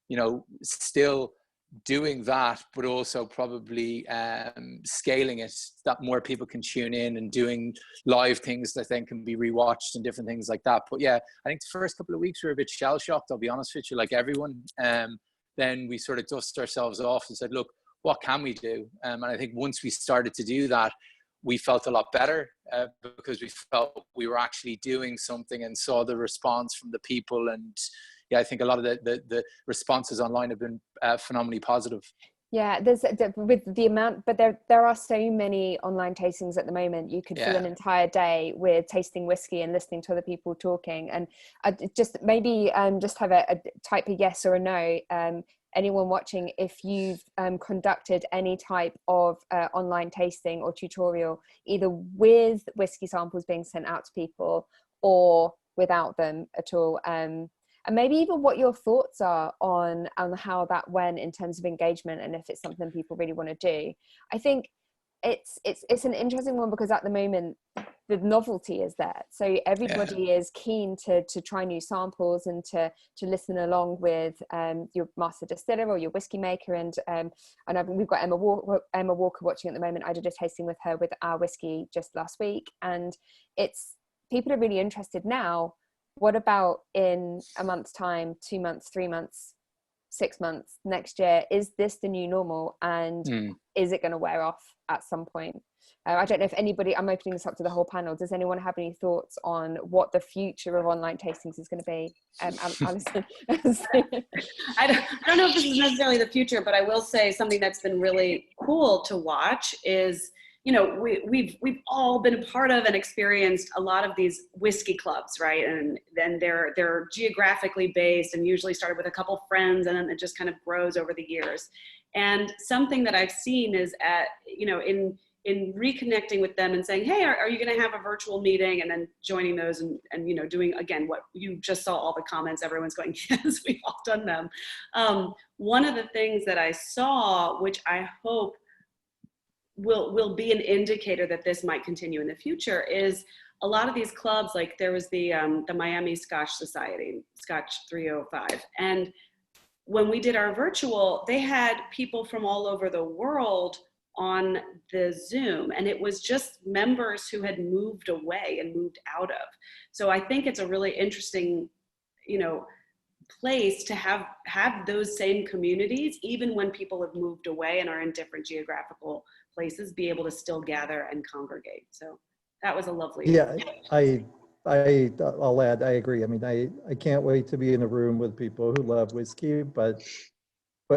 you know, still doing that, but also probably scaling it that more people can tune in and doing live things that then can be rewatched and different things like that. But yeah, I think the first couple of weeks we were a bit shell shocked, I'll be honest with you, like everyone. Then we sort of dusted ourselves off and said, look, what can we do? And I think once we started to do that, we felt a lot better because we felt we were actually doing something and saw the response from the people. And yeah, I think a lot of the responses online have been phenomenally positive.
Yeah, there's with the amount, but there are so many online tastings at the moment. You could fill an entire day with tasting whiskey and listening to other people talking. And just maybe just have a type a yes or a no. Anyone watching, if you've conducted any type of online tasting or tutorial, either with whiskey samples being sent out to people or without them at all. And maybe even what your thoughts are on how that went in terms of engagement, and if it's something people really want to do. I think it's an interesting one because at the moment the novelty is there, so everybody is keen to try new samples and to listen along with your master distiller or your whiskey maker. And we've got Emma Walker watching at the moment. I did a tasting with her with our whiskey just last week, and people are really interested now. What about in a month's time, 2 months, 3 months, 6 months, next year? Is this the new normal? And is it going to wear off at some point? I don't know if anybody, I'm opening this up to the whole panel. Does anyone have any thoughts on what the future of online tastings is going to be? Alison.
I don't know if this is necessarily the future, but I will say something that's been really cool to watch is, you know, we've all been a part of and experienced a lot of these whiskey clubs, right? And then they're geographically based and usually started with a couple friends, and then it just kind of grows over the years. And something that I've seen is in reconnecting with them and saying, hey, are you going to have a virtual meeting? And then joining those and you know, doing again what you just saw, all the comments, everyone's going, yes, we've all done them. One of the things that I saw, which I hope will be an indicator that this might continue in the future, is a lot of these clubs, like there was the Miami Scotch Society, Scotch 305. And when we did our virtual, they had people from all over the world on the Zoom, and it was just members who had moved away and moved out of. So I think it's a really interesting, you know, place to have those same communities, even when people have moved away and are in different geographical places, be able to still gather and congregate. So that was a lovely.
Yeah, I'll add, I agree. I mean, I can't wait to be in a room with people who love whiskey, but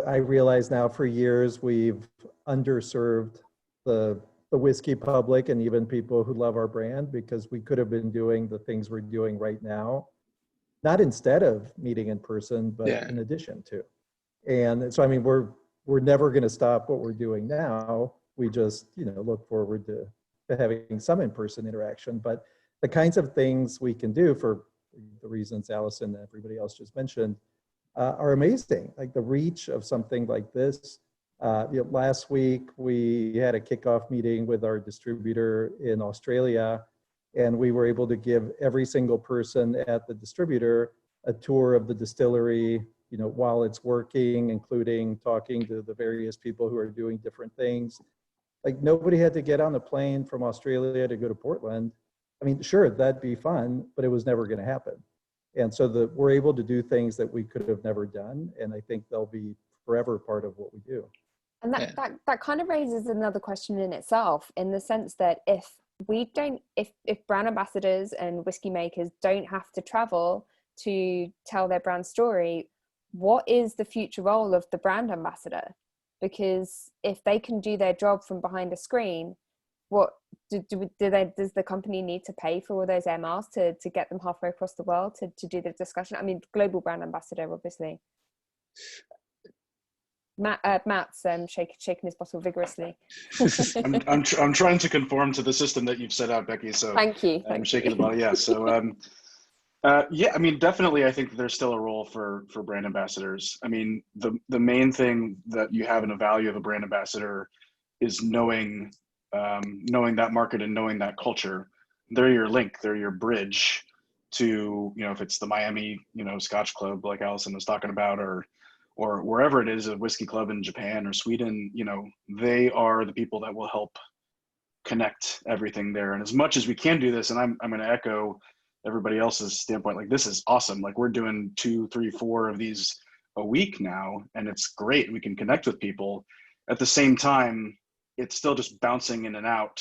I realize now for years we've underserved the the whiskey public and even people who love our brand, because we could have been doing the things we're doing right now, not instead of meeting in person, but in addition to. And so, I mean, we're never going to stop what we're doing now. We just, look forward to having some in-person interaction. But the kinds of things we can do, for the reasons Allison and everybody else just mentioned, are amazing. Like the reach of something like this. Last week we had a kickoff meeting with our distributor in Australia, and we were able to give every single person at the distributor a tour of the distillery, while it's working, including talking to the various people who are doing different things. Like nobody had to get on the plane from Australia to go to Portland. I mean, sure, that'd be fun, but it was never going to happen. And so we're able to do things that we could have never done. And I think they'll be forever part of what we do.
And that kind of raises another question in itself, in the sense that if brand ambassadors and whiskey makers don't have to travel to tell their brand story, what is the future role of the brand ambassador? Because if they can do their job from behind a screen, what does the company need to pay for all those MRs to get them halfway across the world to do the discussion? I mean, global brand ambassador, obviously. Matt's shaking his bottle vigorously.
I'm trying to conform to the system that you've set out, Becky. So
thank you.
I'm shaking the bottle. Yeah. So I mean, definitely, I think there's still a role for brand ambassadors. I mean, the main thing that you have in the value of a brand ambassador is knowing that market and knowing that culture. They're your link. They're your bridge to, if it's the Miami, Scotch Club like Allison was talking about, or wherever it is, a whiskey club in Japan or Sweden, they are the people that will help connect everything there. And as much as we can do this, and I'm going to echo everybody else's standpoint, like this is awesome. Like we're doing 2, 3, 4 of these a week now, and it's great. We can connect with people. At the same time, it's still just bouncing in and out,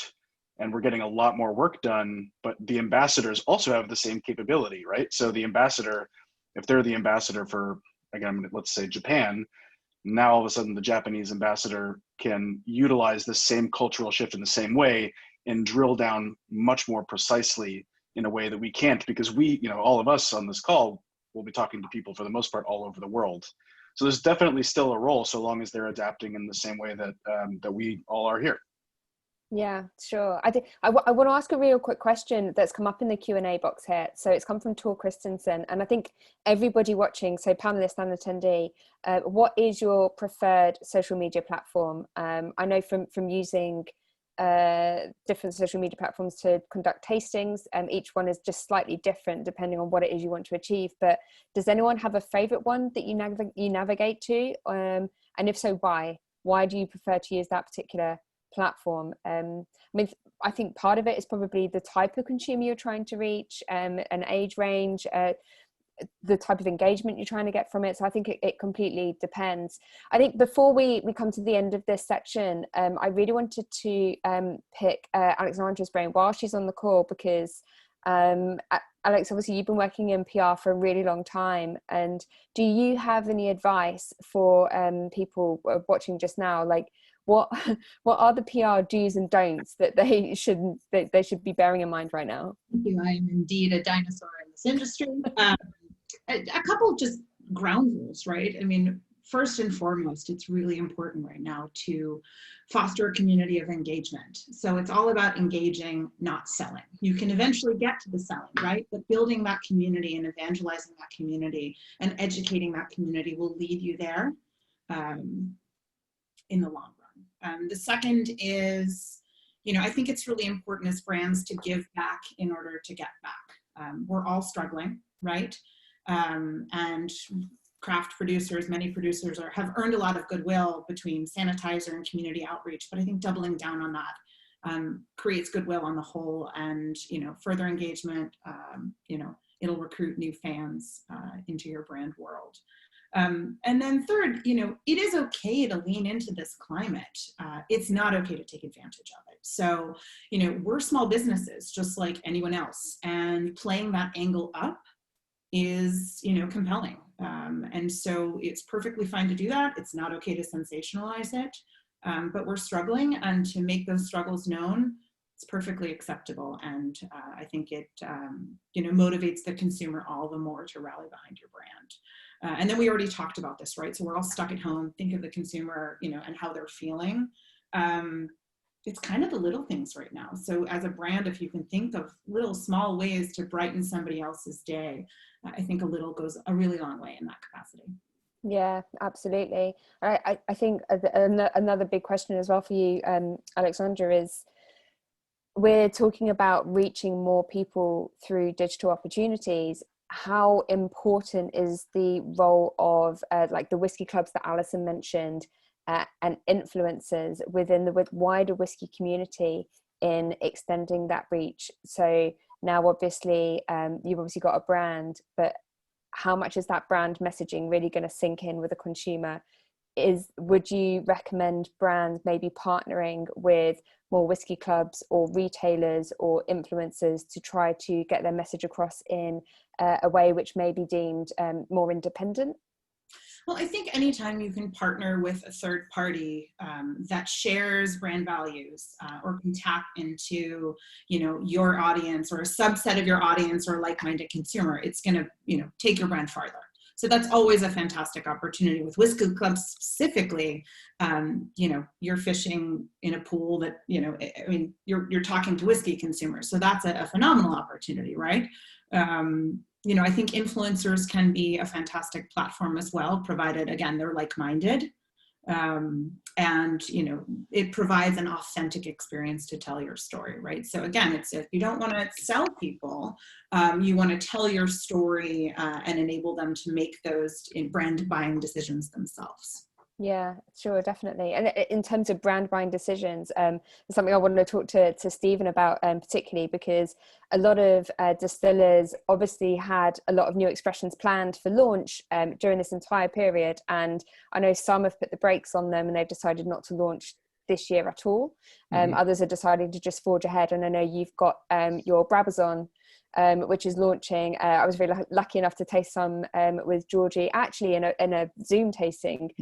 and we're getting a lot more work done, but the ambassadors also have the same capability, right? So the ambassador, if they're the ambassador for, again, let's say Japan, now all of a sudden the Japanese ambassador can utilize the same cultural shift in the same way and drill down much more precisely in a way that we can't, because we, all of us on this call will be talking to people for the most part all over the world. So there's definitely still a role, so long as they're adapting in the same way that that we all are here.
Yeah, sure. I want to ask a real quick question that's come up in the Q&A box here. So it's come from Tor Christensen, and I think everybody watching, so panelist and attendee, what is your preferred social media platform? I know from using different social media platforms to conduct tastings, each one is just slightly different depending on what it is you want to achieve, but does anyone have a favorite one that you navigate to, and if so, why do you prefer to use that particular platform? I mean, I think part of it is probably the type of consumer you're trying to reach, an age range, the type of engagement you're trying to get from it. So I think it completely depends. I think before we come to the end of this section, I really wanted to pick Alexandra's brain while she's on the call, because Alex, obviously you've been working in PR for a really long time, and do you have any advice for people watching just now? Like, what are the PR do's and don'ts that they should be bearing in mind right now?
Thank you. I am indeed a dinosaur in this industry. A couple just ground rules, right? I mean, first and foremost, it's really important right now to foster a community of engagement. So it's all about engaging, not selling. You can eventually get to the selling, right? But building that community and evangelizing that community and educating that community will lead you there in the long run. The second is, I think it's really important as brands to give back in order to get back. We're all struggling, right? And craft producers, many producers have earned a lot of goodwill between sanitizer and community outreach, but I think doubling down on that creates goodwill on the whole, and further engagement, it'll recruit new fans into your brand world. And then third, it is okay to lean into this climate. It's not okay to take advantage of it. So, we're small businesses just like anyone else, and playing that angle up is, compelling. And so it's perfectly fine to do that. It's not okay to sensationalize it. but we're struggling, and to make those struggles known, it's perfectly acceptable. And I think it, motivates the consumer all the more to rally behind your brand. And then we already talked about this, right? So we're all stuck at home. Think of the consumer, and how they're feeling. It's kind of the little things right now. So as a brand, if you can think of little small ways to brighten somebody else's day, I think a little goes a really long way in that capacity.
Yeah, absolutely. I think another big question as well for you, Alexandra, is we're talking about reaching more people through digital opportunities. How important is the role of like the whiskey clubs that Alison mentioned and influencers within the wider whiskey community in extending that reach? So now obviously you've obviously got a brand, but how much is that brand messaging really going to sink in with the consumer? Would you recommend brands maybe partnering with more whiskey clubs or retailers or influencers to try to get their message across in a way which may be deemed more independent?
Well, I think anytime you can partner with a third party that shares brand values or can tap into, your audience or a subset of your audience or like-minded consumer, it's going to, take your brand farther. So that's always a fantastic opportunity. With whiskey clubs specifically, you're fishing in a pool that, you're talking to whiskey consumers. So that's a phenomenal opportunity, right? I think influencers can be a fantastic platform as well, provided, again, they're like-minded. And, it provides an authentic experience to tell your story, right? So again, it's if you don't want to sell people, you want to tell your story and enable them to make those brand buying decisions themselves.
Yeah, sure, definitely. And in terms of brand buying decisions, something I wanted to talk to Stephen about particularly, because a lot of distillers obviously had a lot of new expressions planned for launch during this entire period. And I know some have put the brakes on them and they've decided not to launch this year at all. Others are deciding to just forge ahead. And I know you've got your Brabazon, which is launching. I was really lucky enough to taste some with Georgie, actually in a Zoom tasting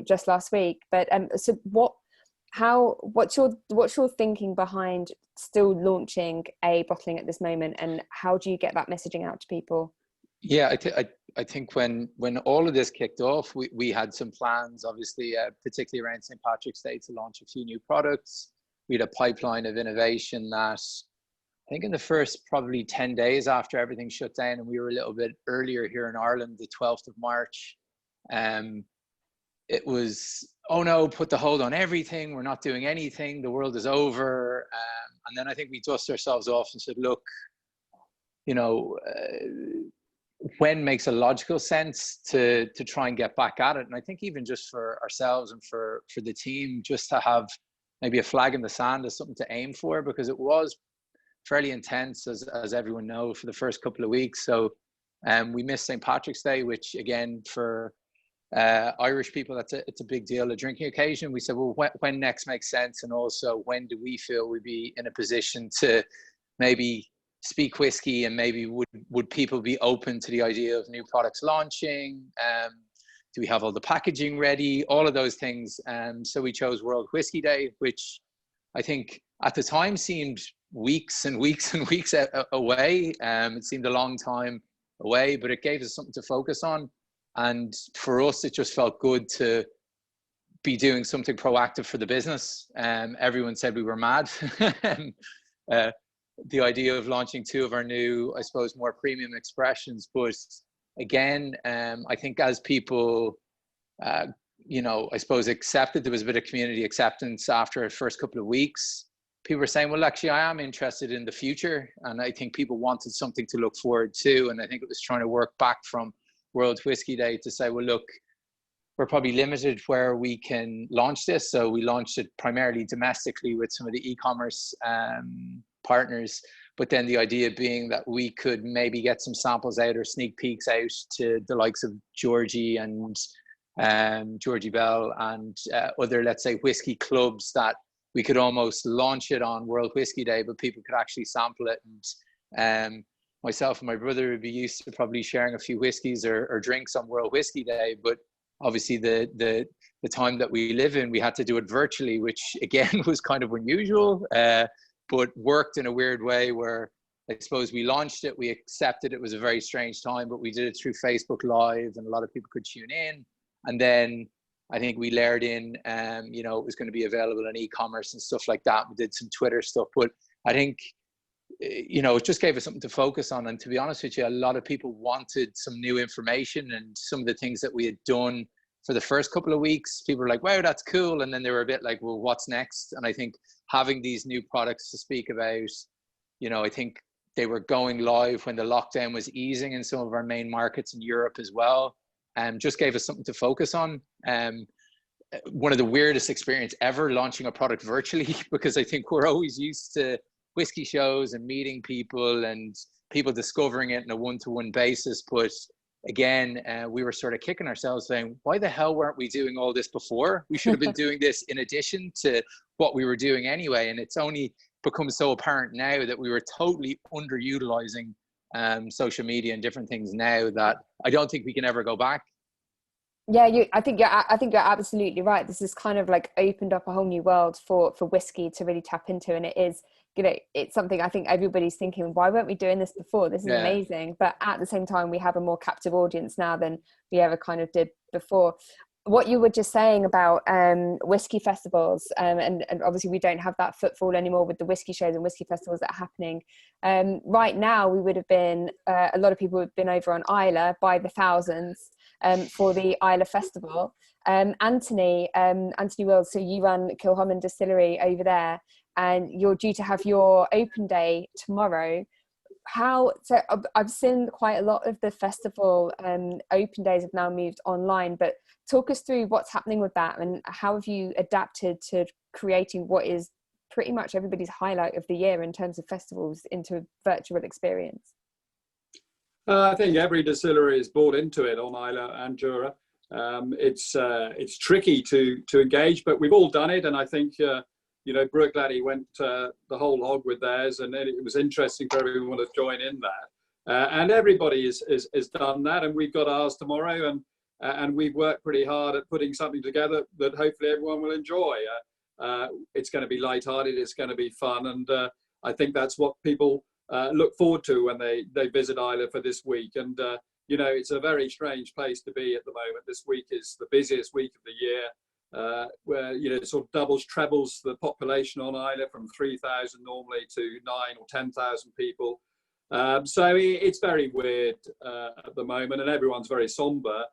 just last week. But so what's your thinking behind still launching a bottling at this moment, and how do you get that messaging out to people?
Yeah, I think when all of this kicked off, we had some plans, obviously, particularly around St. Patrick's Day, to launch a few new products. We had a pipeline of innovation that I think in the first probably 10 days after everything shut down, and we were a little bit earlier here in Ireland, the 12th of March, it was, oh no, put the hold on everything. We're not doing anything. The world is over. And then I think we dust ourselves off and said, look, when makes a logical sense to try and get back at it. And I think even just for ourselves and for the team, just to have maybe a flag in the sand as something to aim for, because it was fairly intense, as everyone knows, for the first couple of weeks. So we missed St. Patrick's Day, which again, for Irish people, it's a big deal, a drinking occasion. We said, well, when next makes sense? And also, when do we feel we'd be in a position to maybe speak whiskey, and maybe would people be open to the idea of new products launching? Do we have all the packaging ready? All of those things. So we chose World Whisky Day, which I think at the time seemed weeks and weeks and weeks away. It seemed a long time away, but it gave us something to focus on. And for us, it just felt good to be doing something proactive for the business. Everyone said we were mad. The idea of launching two of our new, I suppose, more premium expressions. But again, I think as people, I suppose, accepted, there was a bit of community acceptance after the first couple of weeks. People were saying, well, actually, I am interested in the future. And I think people wanted something to look forward to. And I think it was trying to work back from World Whisky Day to say, well, look, we're probably limited where we can launch this. So we launched it primarily domestically with some of the e-commerce partners. But then the idea being that we could maybe get some samples out or sneak peeks out to the likes of Georgie and Georgie Bell and other, let's say, whiskey clubs, that we could almost launch it on World Whisky Day, but people could actually sample it. And myself and my brother would be used to probably sharing a few whiskeys or drinks on World Whisky Day, but obviously the time that we live in, we had to do it virtually, which again was kind of unusual, but worked in a weird way where I suppose we launched it, we accepted it was a very strange time, but we did it through Facebook Live and a lot of people could tune in. And then I think we layered in, you know, it was going to be available in e-commerce and stuff like that. We did some Twitter stuff, but I think, you know, it just gave us something to focus on. And to be honest with you, a lot of people wanted some new information, and some of the things that we had done for the first couple of weeks, people were like, wow, that's cool. And then they were a bit like, well, what's next? And I think having these new products to speak about, you know, I think they were going live when the lockdown was easing in some of our main markets in Europe as well, and just gave us something to focus on. One of the weirdest experience ever launching a product virtually, because I think we're always used to whiskey shows and meeting people and people discovering it on a one-to-one basis. But again, we were sort of kicking ourselves saying, why the hell weren't we doing all this before? We should have been doing this in addition to what we were doing anyway. And it's only become so apparent now that we were totally underutilizing social media and different things now that I don't think we can ever go back.
Yeah, I think you're absolutely right. This has kind of like opened up a whole new world for whiskey to really tap into, and it is, you know, it's something I think everybody's thinking, why weren't we doing this before? This is amazing. But at the same time, we have a more captive audience now than we ever kind of did before. What you were just saying about whiskey festivals, and obviously we don't have that footfall anymore with the whiskey shows and whiskey festivals that are happening. Right now, we would have been, a lot of people have been over on Islay by the thousands for the Islay Festival. Anthony Wills, so you run Kilchoman Distillery over there, and you're due to have your open day tomorrow. So I've seen quite a lot of the festival open days have now moved online, but talk us through what's happening with that, and how have you adapted to creating what is pretty much everybody's highlight of the year in terms of festivals into a virtual experience?
I think every distillery is bought into it on Islay and Jura. It's tricky to engage, but we've all done it, and I think you know, Brook-Laddie went the whole hog with theirs, and it was interesting for everyone to join in that. And everybody has done that, and we've got ours tomorrow, and we've worked pretty hard at putting something together that hopefully everyone will enjoy. It's going to be lighthearted, it's going to be fun, and I think that's what people look forward to when they visit Islay for this week. And you know, it's a very strange place to be at the moment. This week is the busiest week of the year, where, you know, it sort of doubles, trebles the population on Islay from 3,000 normally to 9,000 or 10,000 people. So it's very weird at the moment, and everyone's very somber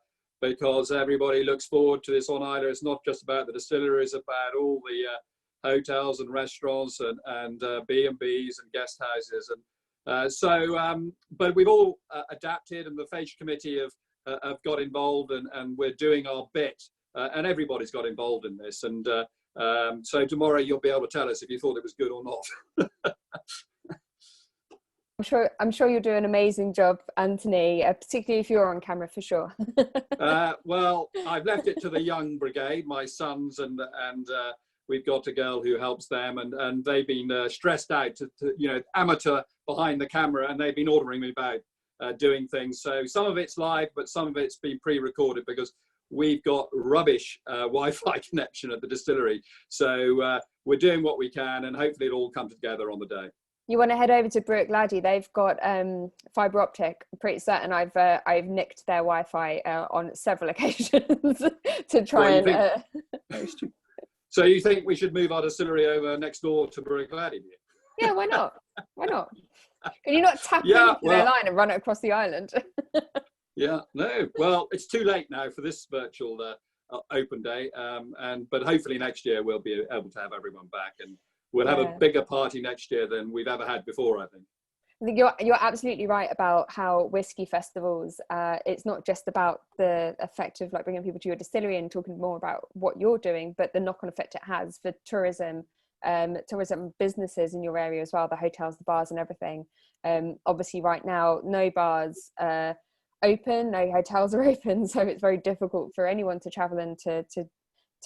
because everybody looks forward to this on Islay. It's not just about the distillery, it's about all the hotels and restaurants and B&Bs and guest houses. And but we've all adapted, and the FACE committee have got involved, and we're doing our bit. And everybody's got involved in this. And so tomorrow you'll be able to tell us if you thought it was good or not.
I'm sure you'll do an amazing job, Anthony, particularly if you're on camera, for sure.
Well, I've left it to the young brigade, my sons, and we've got a girl who helps them, and they've been stressed out to, you know, amateur behind the camera, and they've been ordering me about doing things. So some of it's live, but some of it's been pre-recorded because we've got rubbish Wi-Fi connection at the distillery. So we're doing what we can, and hopefully it'll all come together on the day.
You want to head over to Brook-Laddie? They've got fibre optic. I'm pretty certain I've nicked their Wi-Fi on several occasions to try
So you think we should move our distillery over next door to Brook-Laddie?
Yeah, why not? Why not? Can you not tap into their line and run it across the island?
Yeah, no. Well, it's too late now for this virtual open day, but hopefully next year we'll be able to have everyone back, and we'll have a bigger party next year than we've ever had before, I think.
I think you're absolutely right about how whiskey festivals, it's not just about the effect of like bringing people to your distillery and talking more about what you're doing, but the knock-on effect it has for tourism businesses in your area as well, the hotels, the bars and everything. Obviously right now, no bars open, no hotels are open, so it's very difficult for anyone to travel and to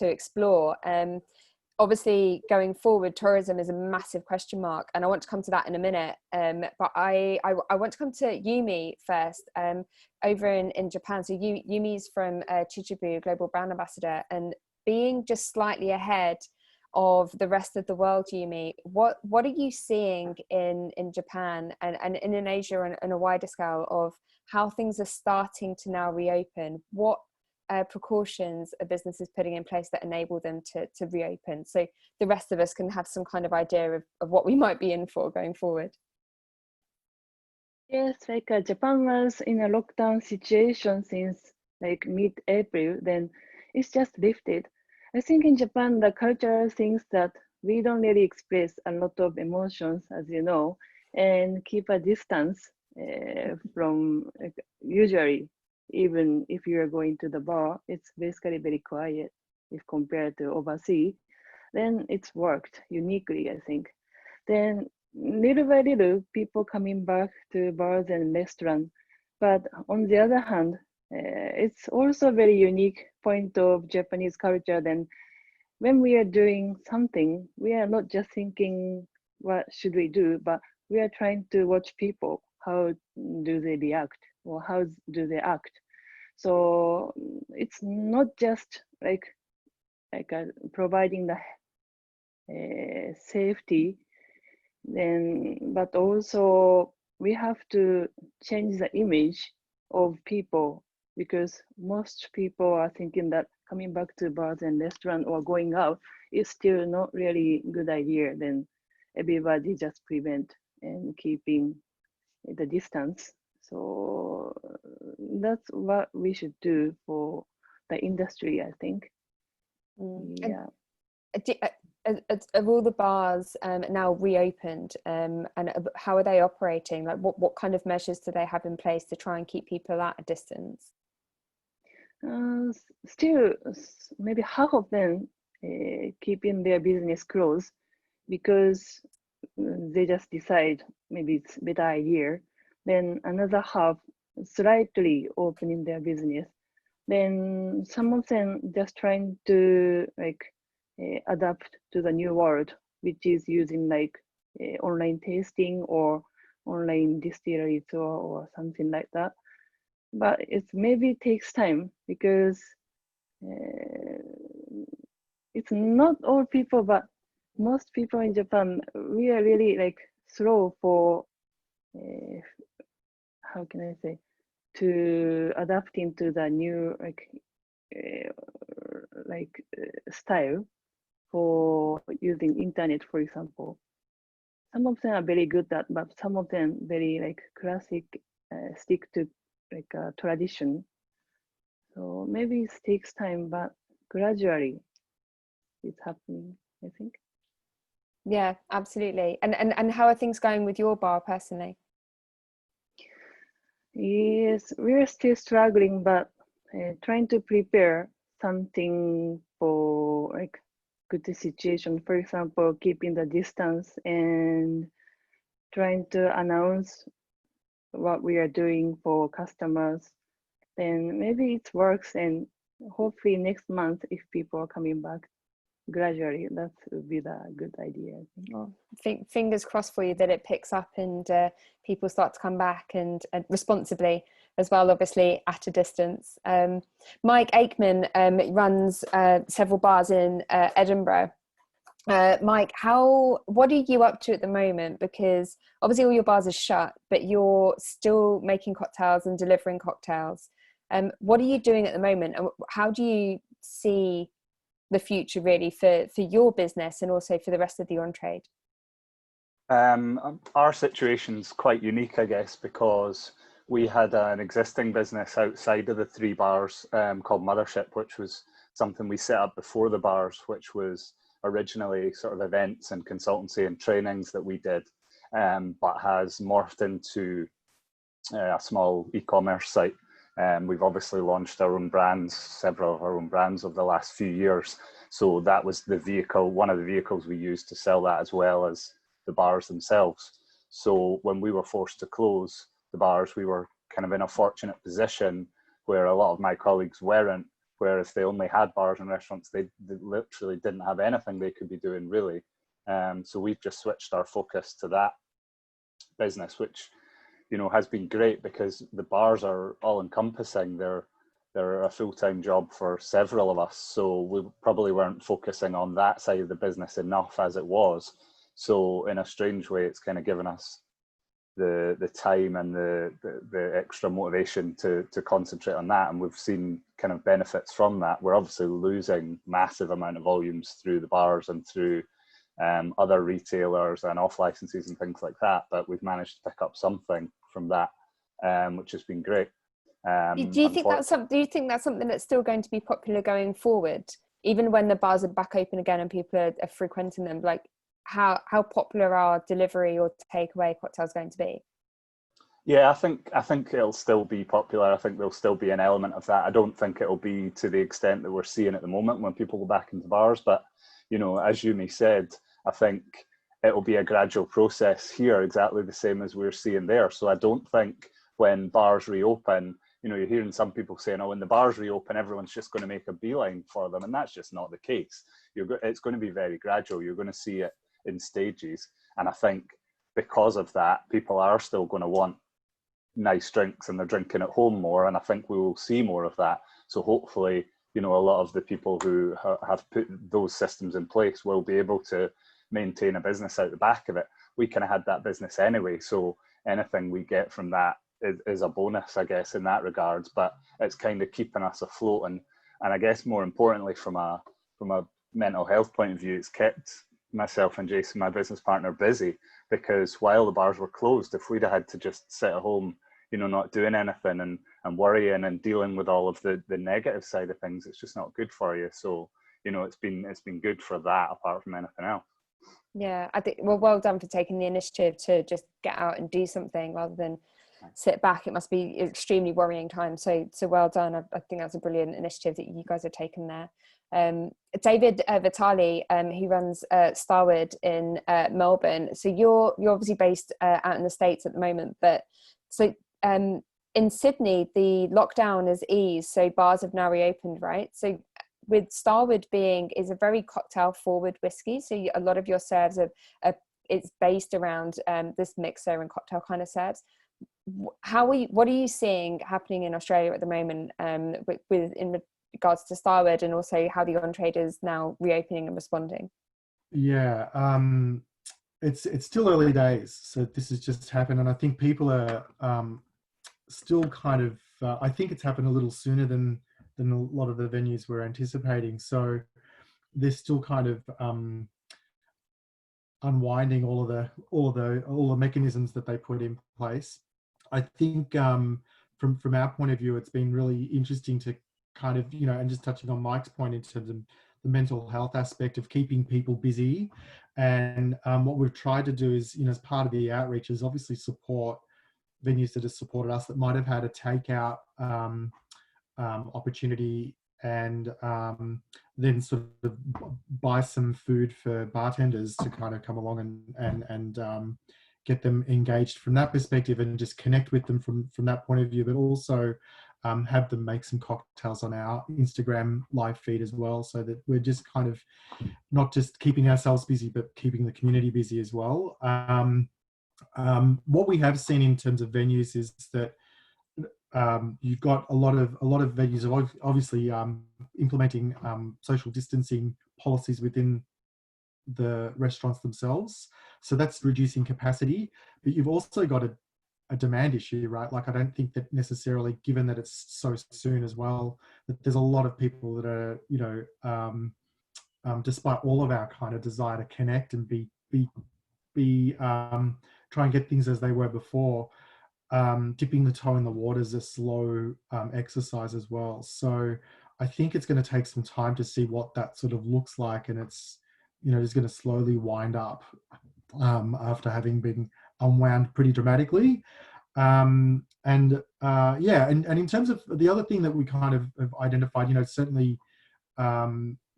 explore. obviously going forward, tourism is a massive question mark, and I want to come to that in a minute. But I want to come to Yumi first, over in Japan. So Yumi's from Chichibu, Global Brand Ambassador, and being just slightly ahead of the rest of the world, Yumi, what are you seeing in Japan and in Asia and a wider scale of how things are starting to now reopen? What precautions a business is putting in place that enable them to reopen, so the rest of us can have some kind of idea of what we might be in for going forward?
Yes, like Japan was in a lockdown situation since like mid-April, then it's just lifted. I think in Japan, the cultural things that we don't really express a lot of emotions, as you know, and keep a distance from like, usually, even if you are going to the bar, it's basically very quiet if compared to overseas. Then it's worked uniquely, I think. Then little by little, people coming back to bars and restaurants. But on the other hand, it's also a very unique point of Japanese culture. Then when we are doing something, we are not just thinking, what should we do? But we are trying to watch people. How do they react? Or how do they act? So it's not just like providing the safety, then, but also we have to change the image of people, because most people are thinking that coming back to bars and restaurants or going out is still not really a good idea. Then everybody just prevent and keeping the distance. So that's what we should do for the industry, I think. Yeah.
Have all the bars now reopened, and how are they operating? Like what kind of measures do they have in place to try and keep people at a distance?
Still, maybe half of them keeping their business closed because they just decide maybe it's a better idea. Then another half slightly opening their business. Then some of them just trying to like adapt to the new world, which is using like online tasting or online distillery tour or something like that. But it maybe takes time because it's not all people, but most people in Japan, we are really like slow for how can I say, to adapting to the new style for using internet, for example. Some of them are very good at, but some of them very like classic, stick to like a tradition. So maybe it takes time, but gradually it's happening, I think.
Yeah, absolutely. And how are things going with your bar personally?
Yes, we're still struggling, but trying to prepare something for like good situation. For example, keeping the distance and trying to announce what we are doing for customers. Then maybe it works, and hopefully next month, if people are coming back gradually, that would be the good idea, I think.
Well, fingers crossed for you that it picks up and people start to come back and responsibly as well, obviously at a distance. Mike Aikman runs several bars in Edinburgh. Mike, what are you up to at the moment? Because obviously all your bars are shut, but you're still making cocktails and delivering cocktails. What are you doing at the moment, and how do you see the future really for your business and also for the rest of the on-trade?
Our situation's quite unique, I guess, because we had an existing business outside of the 3 bars called Mothership, which was something we set up before the bars, which was originally sort of events and consultancy and trainings that we did, but has morphed into a small e-commerce site. We've obviously launched our own brands, several of our own brands over the last few years. So that was the vehicle, one of the vehicles we used to sell that, as well as the bars themselves. So when we were forced to close the bars, we were kind of in a fortunate position where a lot of my colleagues weren't, whereas they only had bars and restaurants, they literally didn't have anything they could be doing really. So we've just switched our focus to that business, which, you know, has been great because the bars are all encompassing. They're a full-time job for several of us. So we probably weren't focusing on that side of the business enough as it was. So in a strange way, it's kind of given us the time and the extra motivation to concentrate on that. And we've seen kind of benefits from that. We're obviously losing massive amount of volumes through the bars and through other retailers and off licenses and things like that, but we've managed to pick up something from that, which has been great.
Do you think that's something that's still going to be popular going forward, even when the bars are back open again and people are frequenting them? Like, how popular are delivery or takeaway cocktails going to be?
Yeah, I think it'll still be popular. I think there'll still be an element of that. I don't think it'll be to the extent that we're seeing at the moment when people go back into bars, but you know, as Yumi said, I think it'll be a gradual process here, exactly the same as we're seeing there. So I don't think when bars reopen, you know, you're hearing some people saying, oh, when the bars reopen, everyone's just going to make a beeline for them. And that's just not the case. It's going to be very gradual. You're going to see it in stages. And I think because of that, people are still going to want nice drinks and they're drinking at home more. And I think we will see more of that. So hopefully, you know, a lot of the people who have put those systems in place will be able to maintain a business out the back of it. We kind of had that business anyway, so anything we get from that is a bonus, I guess, in that regards. But it's kind of keeping us afloat, and I guess more importantly, from a mental health point of view, it's kept myself and Jason, my business partner, busy, because while the bars were closed, if we'd had to just sit at home, you know, not doing anything and worrying and dealing with all of the negative side of things, it's just not good for you. So, you know, it's been good for that apart from anything else.
Yeah, I think, well done for taking the initiative to just get out and do something rather than sit back. It must be an extremely worrying time. So well done. I think that's a brilliant initiative that you guys have taken there. David Vitali, who runs Starwood in Melbourne. So you're obviously based out in the States at the moment, but so in Sydney, the lockdown has eased, so bars have now reopened, right? So with Starwood is a very cocktail forward whiskey, so a lot of your serves it's based around this mixer and cocktail kind of serves. What are you seeing happening in Australia at the moment with in regards to Starwood, and also how the on-trade is now reopening and responding?
Yeah, it's still early days, so this has just happened, and I think people are still kind of I think it's happened a little sooner than a lot of the venues were anticipating. So they're still kind of unwinding all the mechanisms that they put in place. I think from our point of view, it's been really interesting to kind of, you know, and just touching on Mike's point in terms of the mental health aspect of keeping people busy. And what we've tried to do is, you know, as part of the outreach, is obviously support venues that have supported us that might have had a takeout opportunity, and then sort of buy some food for bartenders to kind of come along and get them engaged from that perspective, and just connect with them from that point of view, but also have them make some cocktails on our Instagram live feed as well, so that we're just kind of not just keeping ourselves busy, but keeping the community busy as well. What we have seen in terms of venues is that you've got a lot of venues are obviously implementing social distancing policies within the restaurants themselves, so that's reducing capacity. But you've also got a demand issue, right? Like, I don't think that necessarily, given that it's so soon as well, that there's a lot of people that are, you know, despite all of our kind of desire to connect and try and get things as they were before, dipping the toe in the water is a slow exercise as well. So I think it's going to take some time to see what that sort of looks like, and it's, you know, it's going to slowly wind up after having been unwound pretty dramatically. And in terms of the other thing that we kind of have identified, you know, certainly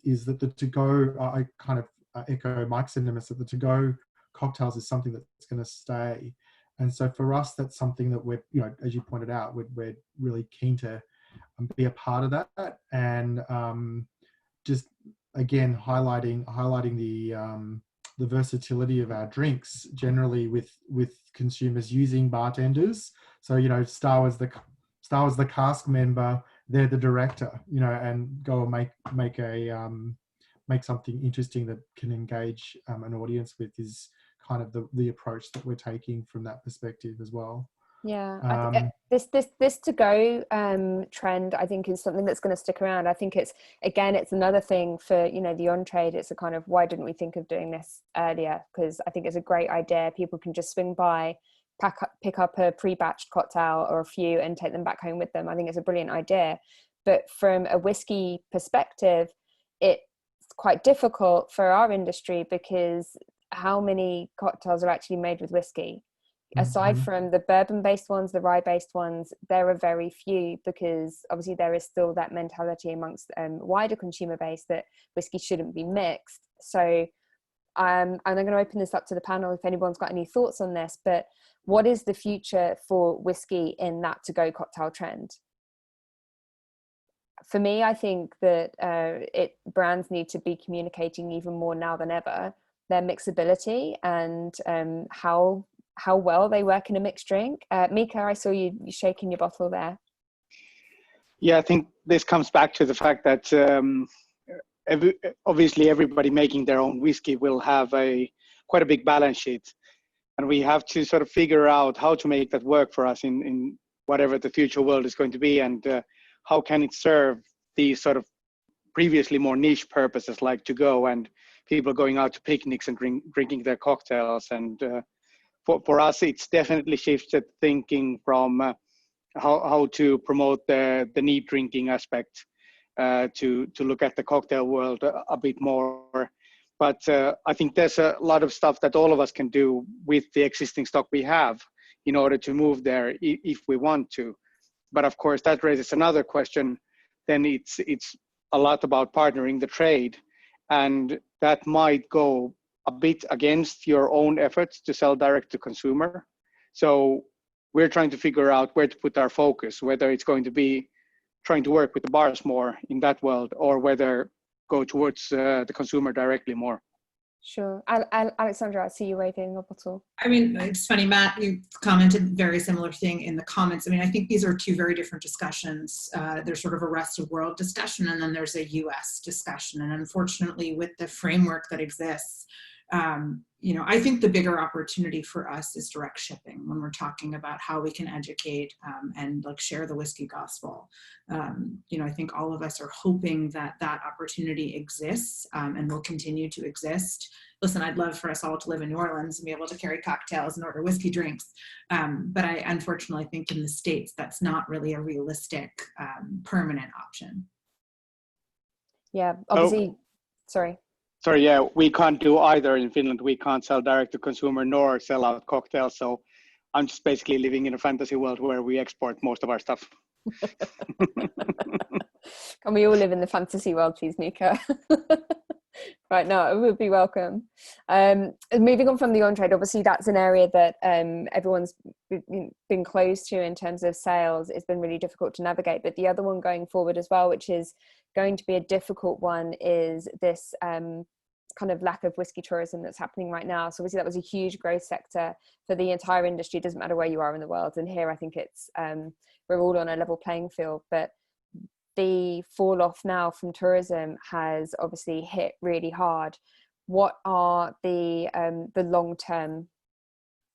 is that the to-go, I kind of echo Mike's sentiments, that the to-go cocktails is something that's going to stay. And so for us, that's something that we're, you know, as you pointed out, we're really keen to be a part of that, and just again highlighting the versatility of our drinks generally with consumers using bartenders. So, you know, Star Wars the cast member, they're the director, you know, and go and make something interesting that can engage an audience with, is kind of the approach that we're taking from that perspective as well.
Yeah, this to go trend, I think, is something that's going to stick around. I think it's another thing for, you know, the on trade. It's a kind of, why didn't we think of doing this earlier? Because I think it's a great idea. People can just swing by, pick up a pre-batched cocktail or a few and take them back home with them. I think it's a brilliant idea. But from a whiskey perspective, it's quite difficult for our industry, because how many cocktails are actually made with whiskey? Aside from the bourbon-based ones, the rye-based ones, there are very few, because obviously there is still that mentality amongst wider consumer base that whiskey shouldn't be mixed. So I'm going to open this up to the panel if anyone's got any thoughts on this, but what is the future for whiskey in that to-go cocktail trend? For me, I think that brands need to be communicating even more now than ever their mixability and how well they work in a mixed drink. Mika, I saw you shaking your bottle there.
Yeah, I think this comes back to the fact that obviously everybody making their own whiskey will have quite a big balance sheet. And we have to sort of figure out how to make that work for us in whatever the future world is going to be, and how can it serve these sort of previously more niche purposes like to go and people going out to picnics and drinking their cocktails. And for us, it's definitely shifted thinking from how to promote the neat drinking aspect to look at the cocktail world a bit more. But I think there's a lot of stuff that all of us can do with the existing stock we have in order to move there if we want to. But of course, that raises another question. Then it's a lot about partnering the trade, and that might go a bit against your own efforts to sell direct to consumer. So we're trying to figure out where to put our focus, whether it's going to be trying to work with the bars more in that world, or whether go towards the consumer directly more.
Sure. Alexandra, I see you waving a bottle.
I mean, it's funny, Matt, you commented very similar thing in the comments. I mean, I think these are two very different discussions. There's sort of a rest of world discussion, and then there's a US discussion. And unfortunately, with the framework that exists, you know, I think the bigger opportunity for us is direct shipping when we're talking about how we can educate and like share the whiskey gospel. You know, I think all of us are hoping that that opportunity exists and will continue to exist. Listen, I'd love for us all to live in New Orleans and be able to carry cocktails and order whiskey drinks. But I unfortunately think in the States, that's not really a realistic permanent option.
Yeah, obviously, sorry,
yeah, we can't do either in Finland. We can't sell direct to consumer nor sell out cocktails. So I'm just basically living in a fantasy world where we export most of our stuff.
Can we all live in the fantasy world, please, Mika? Right, no, it would be welcome. Moving on from the on-trade, obviously that's an area that everyone's been closed to in terms of sales. It's been really difficult to navigate. But the other one going forward as well, which is going to be a difficult one, is this kind of lack of whiskey tourism that's happening right now. So obviously that was a huge growth sector for the entire industry. It doesn't matter where you are in the world. And here I think it's we're all on a level playing field. But the fall off now from tourism has obviously hit really hard. What are the long-term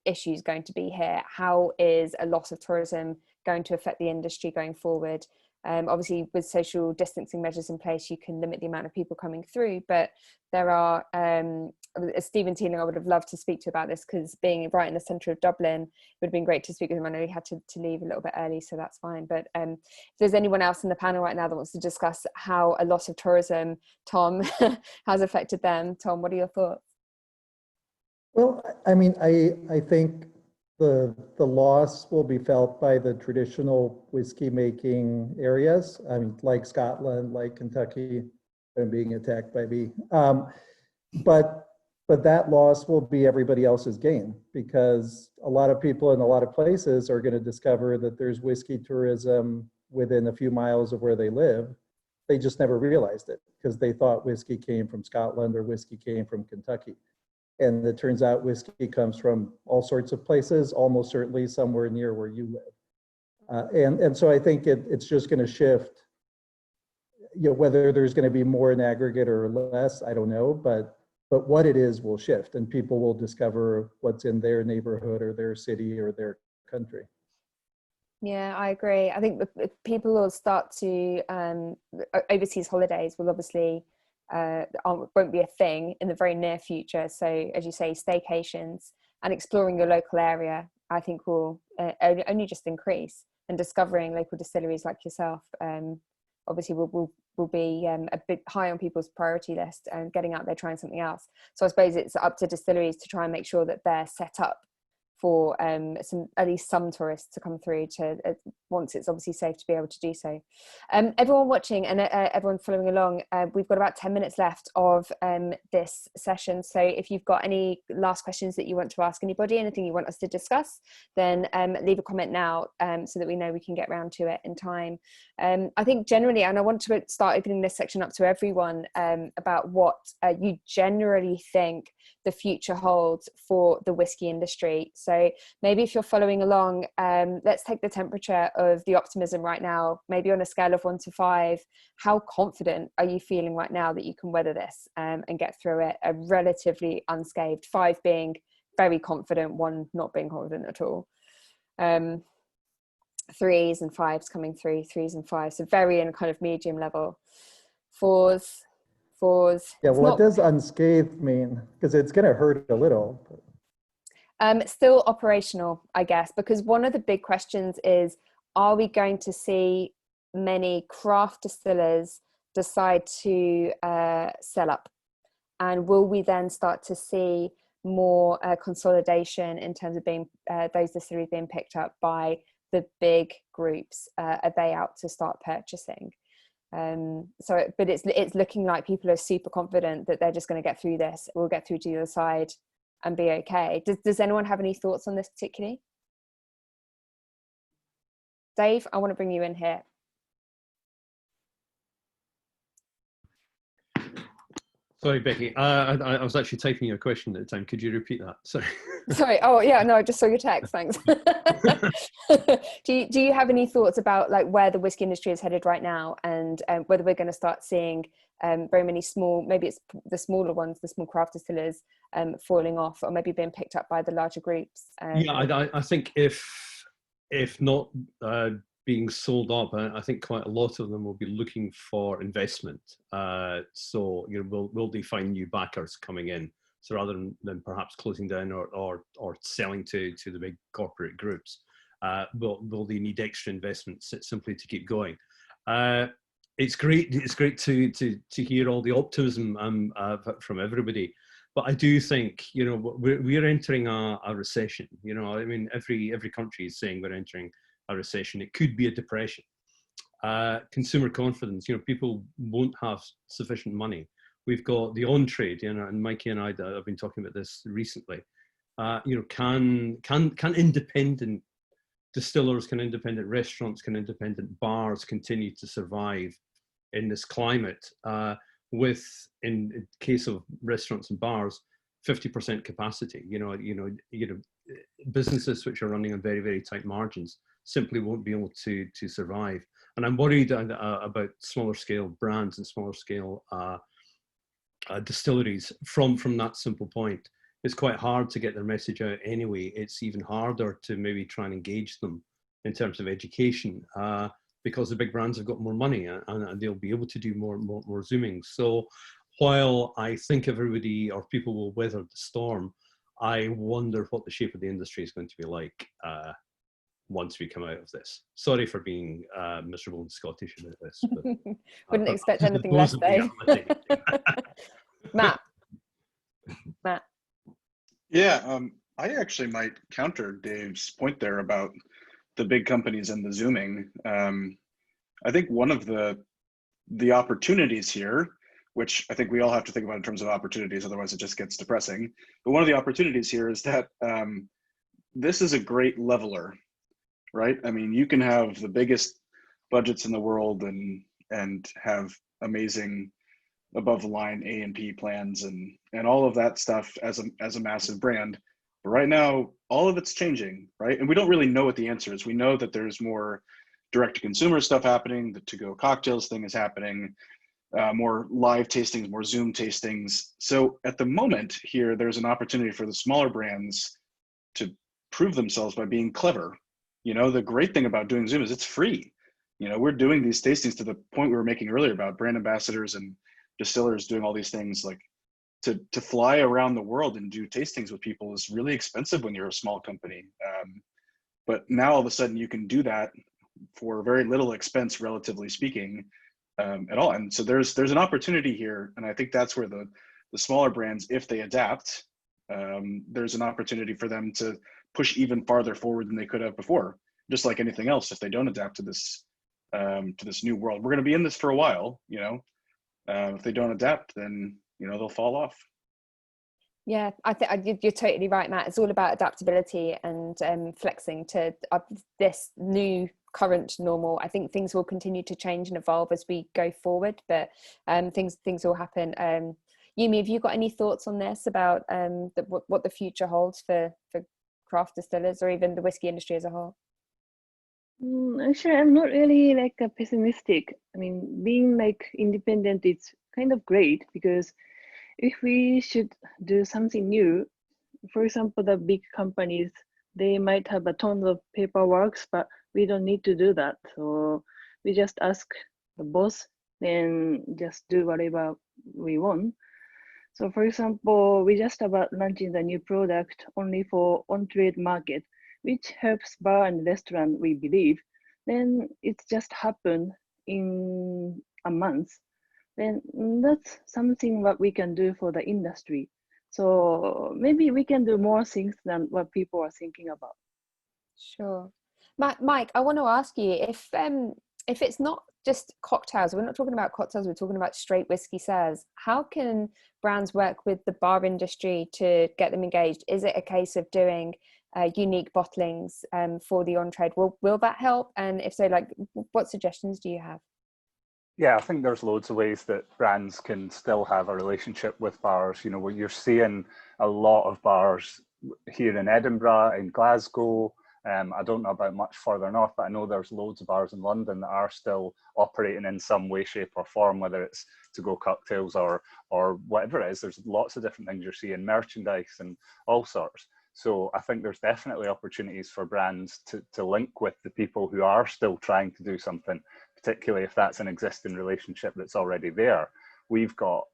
issues going to be here? How is a loss of tourism going to affect the industry going forward? Obviously with social distancing measures in place, you can limit the amount of people coming through, but there are Stephen Teeling I would have loved to speak to about this, because being right in the centre of Dublin, it would have been great to speak with him. I know he had to leave a little bit early, so that's fine. But if there's anyone else in the panel right now that wants to discuss how a loss of tourism, Tom, has affected them. Tom, what are your thoughts?
Well, I mean, I think the loss will be felt by the traditional whiskey making areas. I mean, like Scotland, like Kentucky, and being attacked by me. But that loss will be everybody else's gain, because a lot of people in a lot of places are going to discover that there's whiskey tourism within a few miles of where they live. They just never realized it because they thought whiskey came from Scotland or whiskey came from Kentucky. And it turns out whiskey comes from all sorts of places, almost certainly somewhere near where you live. And so I think it's just going to shift. You know, whether there's going to be more in aggregate or less, I don't know, but what it is will shift, and people will discover what's in their neighborhood or their city or their country.
Yeah, I agree. I think people will start to overseas holidays will obviously won't be a thing in the very near future. So as you say, staycations and exploring your local area, I think will only just increase, and discovering local distilleries like yourself obviously will be a bit high on people's priority list, and getting out there trying something else. So I suppose it's up to distilleries to try and make sure that they're set up for at least some tourists to come through to once it's obviously safe to be able to do so. Everyone watching and everyone following along, we've got about 10 minutes left of this session. So if you've got any last questions that you want to ask anybody, anything you want us to discuss, then leave a comment now so that we know we can get round to it in time. I think generally, and I want to start opening this section up to everyone about what you generally think the future holds for the whiskey industry. So maybe if you're following along, let's take the temperature of the optimism right now, maybe on a scale of 1 to 5. How confident are you feeling right now that you can weather this and get through it relatively unscathed? 5 being very confident, 1 not being confident at all. 3s and 5s coming through, 3s and 5s, so very in kind of medium level. 4s.
Yeah, what does unscathed mean? Because it's going to hurt a little.
Still operational, I guess, because one of the big questions is, are we going to see many craft distillers decide to sell up? And will we then start to see more consolidation in terms of being those distilleries being picked up by the big groups? Are they out to start purchasing? But it's looking like people are super confident that they're just going to get through this. We'll get through to the other side and be okay. Does anyone have any thoughts on this particularly? Dave, I want to bring you in here.
Sorry, Becky. I was actually typing your question at the time. Could you repeat that? Sorry.
Sorry. Oh, yeah. No, I just saw your text. Thanks. Do you have any thoughts about like where the whiskey industry is headed right now, and whether we're going to start seeing very many small, maybe it's the smaller ones, the small craft distillers, falling off, or maybe being picked up by the larger groups?
Yeah, I think if not being sold up, I think quite a lot of them will be looking for investment. So will they find new backers coming in? So rather than perhaps closing down or selling to the big corporate groups, will they need extra investment simply to keep going? It's great to hear all the optimism from everybody, but I do think we're entering a recession. I mean, every country is saying we're entering a recession. It could be a depression. Consumer confidence, people won't have sufficient money. We've got the on-trade, and Mikey and I have been talking about this recently. Can independent distillers, can independent restaurants, can independent bars continue to survive in this climate with, in case of restaurants and bars, 50% capacity? Businesses which are running on very, very tight margins simply won't be able to survive. And I'm worried about smaller scale brands and smaller scale distilleries from that simple point. It's quite hard to get their message out anyway. It's even harder to maybe try and engage them in terms of education because the big brands have got more money and they'll be able to do more zooming. So while I think everybody or people will weather the storm, I wonder what the shape of the industry is going to be like once we come out of this. Sorry for being miserable and Scottish about this. But,
wouldn't expect anything less, Dave. Matt.
Yeah, I actually might counter Dave's point there about the big companies and the zooming. I think one of the opportunities here, which I think we all have to think about in terms of opportunities, otherwise it just gets depressing. But one of the opportunities here is that this is a great leveler, right? I mean, you can have the biggest budgets in the world and have amazing above the line A&P plans and all of that stuff as a massive brand. But right now, all of it's changing, right? And we don't really know what the answer is. We know that there's more direct to consumer stuff happening. The to-go cocktails thing is happening. More live tastings, more Zoom tastings. So at the moment here, there's an opportunity for the smaller brands to prove themselves by being clever. You know, the great thing about doing Zoom is it's free. You know, we're doing these tastings to the point we were making earlier about brand ambassadors and distillers doing all these things. Like to fly around the world and do tastings with people is really expensive when you're a small company. But now all of a sudden you can do that for very little expense, relatively speaking, at all. And so there's an opportunity here, and I think that's where the smaller brands, if they adapt, there's an opportunity for them to push even farther forward than they could have before. Just like anything else, if they don't adapt to this new world, we're going to be in this for a while. You know, if they don't adapt, then they'll fall off.
Yeah, I think you're totally right, Matt. It's all about adaptability and flexing to this new current normal. I think things will continue to change and evolve as we go forward, but things will happen. Yumi, have you got any thoughts on this about what the future holds for craft distillers or even the whiskey industry as a whole?
Actually, I'm not really like a pessimistic. I mean, being like independent is kind of great, because if we should do something new, for example, the big companies, they might have a ton of paperwork, but we don't need to do that. So we just ask the boss, then just do whatever we want. So for example, we just about launching the new product only for on-trade market, which helps bar and restaurant, we believe. Then it's just happened in a month. Then that's something what we can do for the industry. So maybe we can do more things than what people are thinking about.
Sure. Mike, I want to ask you if it's not just cocktails, we're not talking about cocktails, we're talking about straight whiskey sours. How can brands work with the bar industry to get them engaged? Is it a case of doing unique bottlings for the on-trade? Will that help? And if so, like, what suggestions do you have?
Yeah, I think there's loads of ways that brands can still have a relationship with bars. You know, you're seeing a lot of bars here in Edinburgh, in Glasgow. I don't know about much further north, but I know there's loads of bars in London that are still operating in some way, shape or form, whether it's to-go cocktails or whatever it is. There's lots of different things you're seeing, merchandise and all sorts. So I think there's definitely opportunities for brands to link with the people who are still trying to do something, particularly if that's an existing relationship that's already there. We've got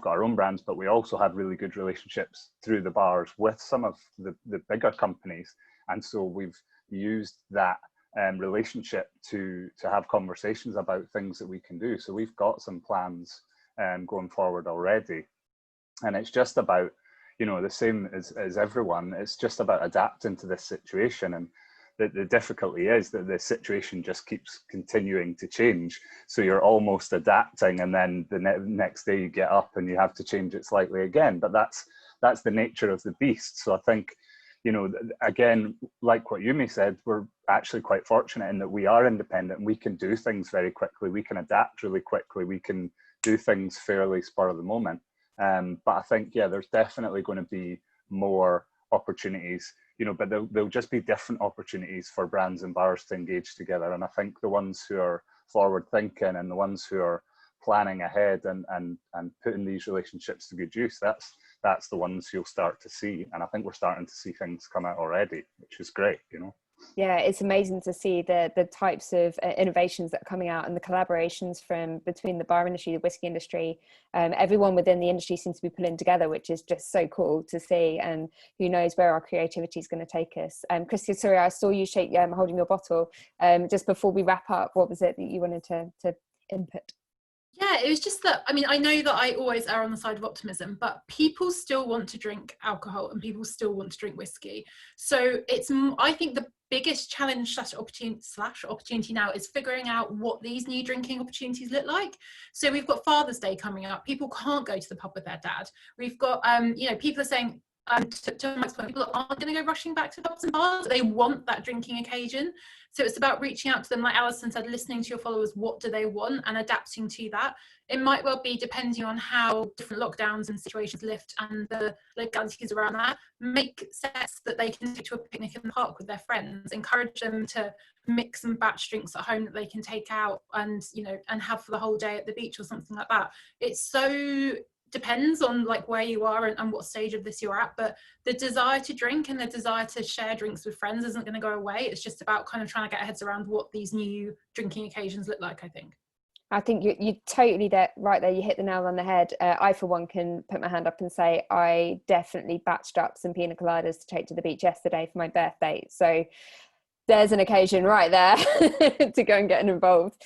our own brands, but we also have really good relationships through the bars with some of the bigger companies. And so we've used that relationship to have conversations about things that we can do. So we've got some plans going forward already. And it's just about, the same as everyone, it's just about adapting to this situation. And the difficulty is that the situation just keeps continuing to change. So you're almost adapting, and then the next day you get up and you have to change it slightly again. But that's the nature of the beast. So I think, again, like what Yumi said, we're actually quite fortunate in that we are independent and we can do things very quickly. We can adapt really quickly. We can do things fairly spur of the moment. But I think, yeah, there's definitely going to be more opportunities, but there'll just be different opportunities for brands and bars to engage together. And I think the ones who are forward thinking and the ones who are planning ahead and putting these relationships to good use, that's the ones you'll start to see. And I think we're starting to see things come out already, which is great,
Yeah, it's amazing to see the types of innovations that are coming out and the collaborations between the bar industry, the whiskey industry. Everyone within the industry seems to be pulling together, which is just so cool to see. And who knows where our creativity is going to take us. Christy, sorry, I saw you holding your bottle. Just before we wrap up, what was it that you wanted to input?
Yeah, it was just that, I know that I always err on the side of optimism, but people still want to drink alcohol and people still want to drink whiskey. So I think the biggest challenge / opportunity now is figuring out what these new drinking opportunities look like. So we've got Father's Day coming up. People can't go to the pub with their dad. We've got, people are saying, To Mike's point, people aren't going to go rushing back to pubs and bars. They want that drinking occasion. So it's about reaching out to them, like Alison said, listening to your followers, what do they want, and adapting to that. It might well be, depending on how different lockdowns and situations lift and the legalities around that, make sets that they can take to a picnic in the park with their friends, encourage them to mix and batch drinks at home that they can take out and, you know, and have for the whole day at the beach or something like that. It's so depends on like where you are and what stage of this you're at, but the desire to drink and the desire to share drinks with friends isn't going to go away. It's just about kind of trying to get our heads around what these new drinking occasions look like, I think
you're totally right there. You hit the nail on the head. I, for one, can put my hand up and say I definitely batched up some pina coladas to take to the beach yesterday for my birthday. So there's an occasion right there to go and get involved.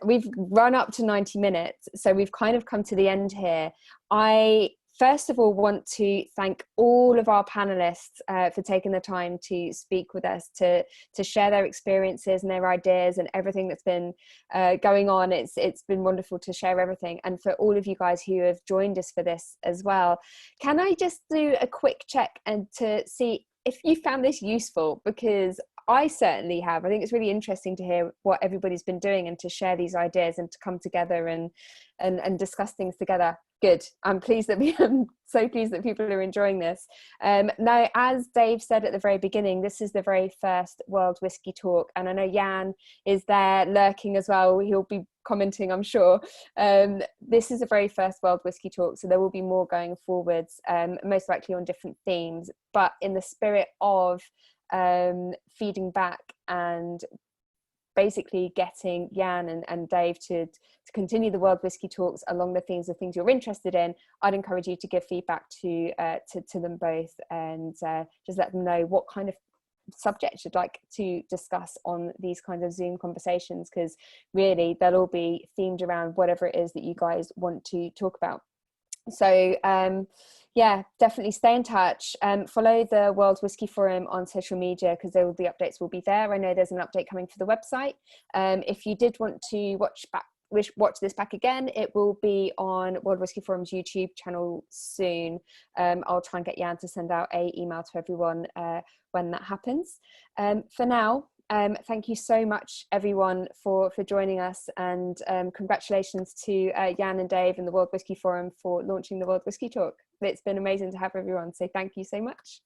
We've run up to 90 minutes, so we've kind of come to the end here. I first of all want to thank all of our panelists for taking the time to speak with us, to share their experiences and their ideas and everything that's been going on. It's been wonderful to share everything, and for all of you guys who have joined us for this as well. Can I just do a quick check and to see if you found this useful? Because I certainly have. I think it's really interesting to hear what everybody's been doing and to share these ideas and to come together and discuss things together. Good. I'm so pleased that people are enjoying this. Now, as Dave said at the very beginning, this is the very first World Whisky Talk, and I know Jan is there lurking as well. He'll be commenting, I'm sure. This is the very first World Whisky Talk, so there will be more going forwards, most likely on different themes, but in the spirit of feeding back and basically getting Jan and Dave to continue the World Whisky Talks along the themes of things you're interested in. I'd encourage you to give feedback to them both and just let them know what kind of subjects you'd like to discuss on these kinds of Zoom conversations, because really they'll all be themed around whatever it is that you guys want to talk about. So yeah, definitely stay in touch. Follow the World Whisky Forum on social media, because the updates will be there. I know there's an update coming for the website. If you did want to watch this back again, it will be on World Whisky Forum's YouTube channel soon. I'll try and get Jan to send out an email to everyone when that happens. For now, thank you so much everyone for joining us, and congratulations to Jan and Dave and the World Whisky Forum for launching the World Whisky Talk. It's been amazing to have everyone, so thank you so much.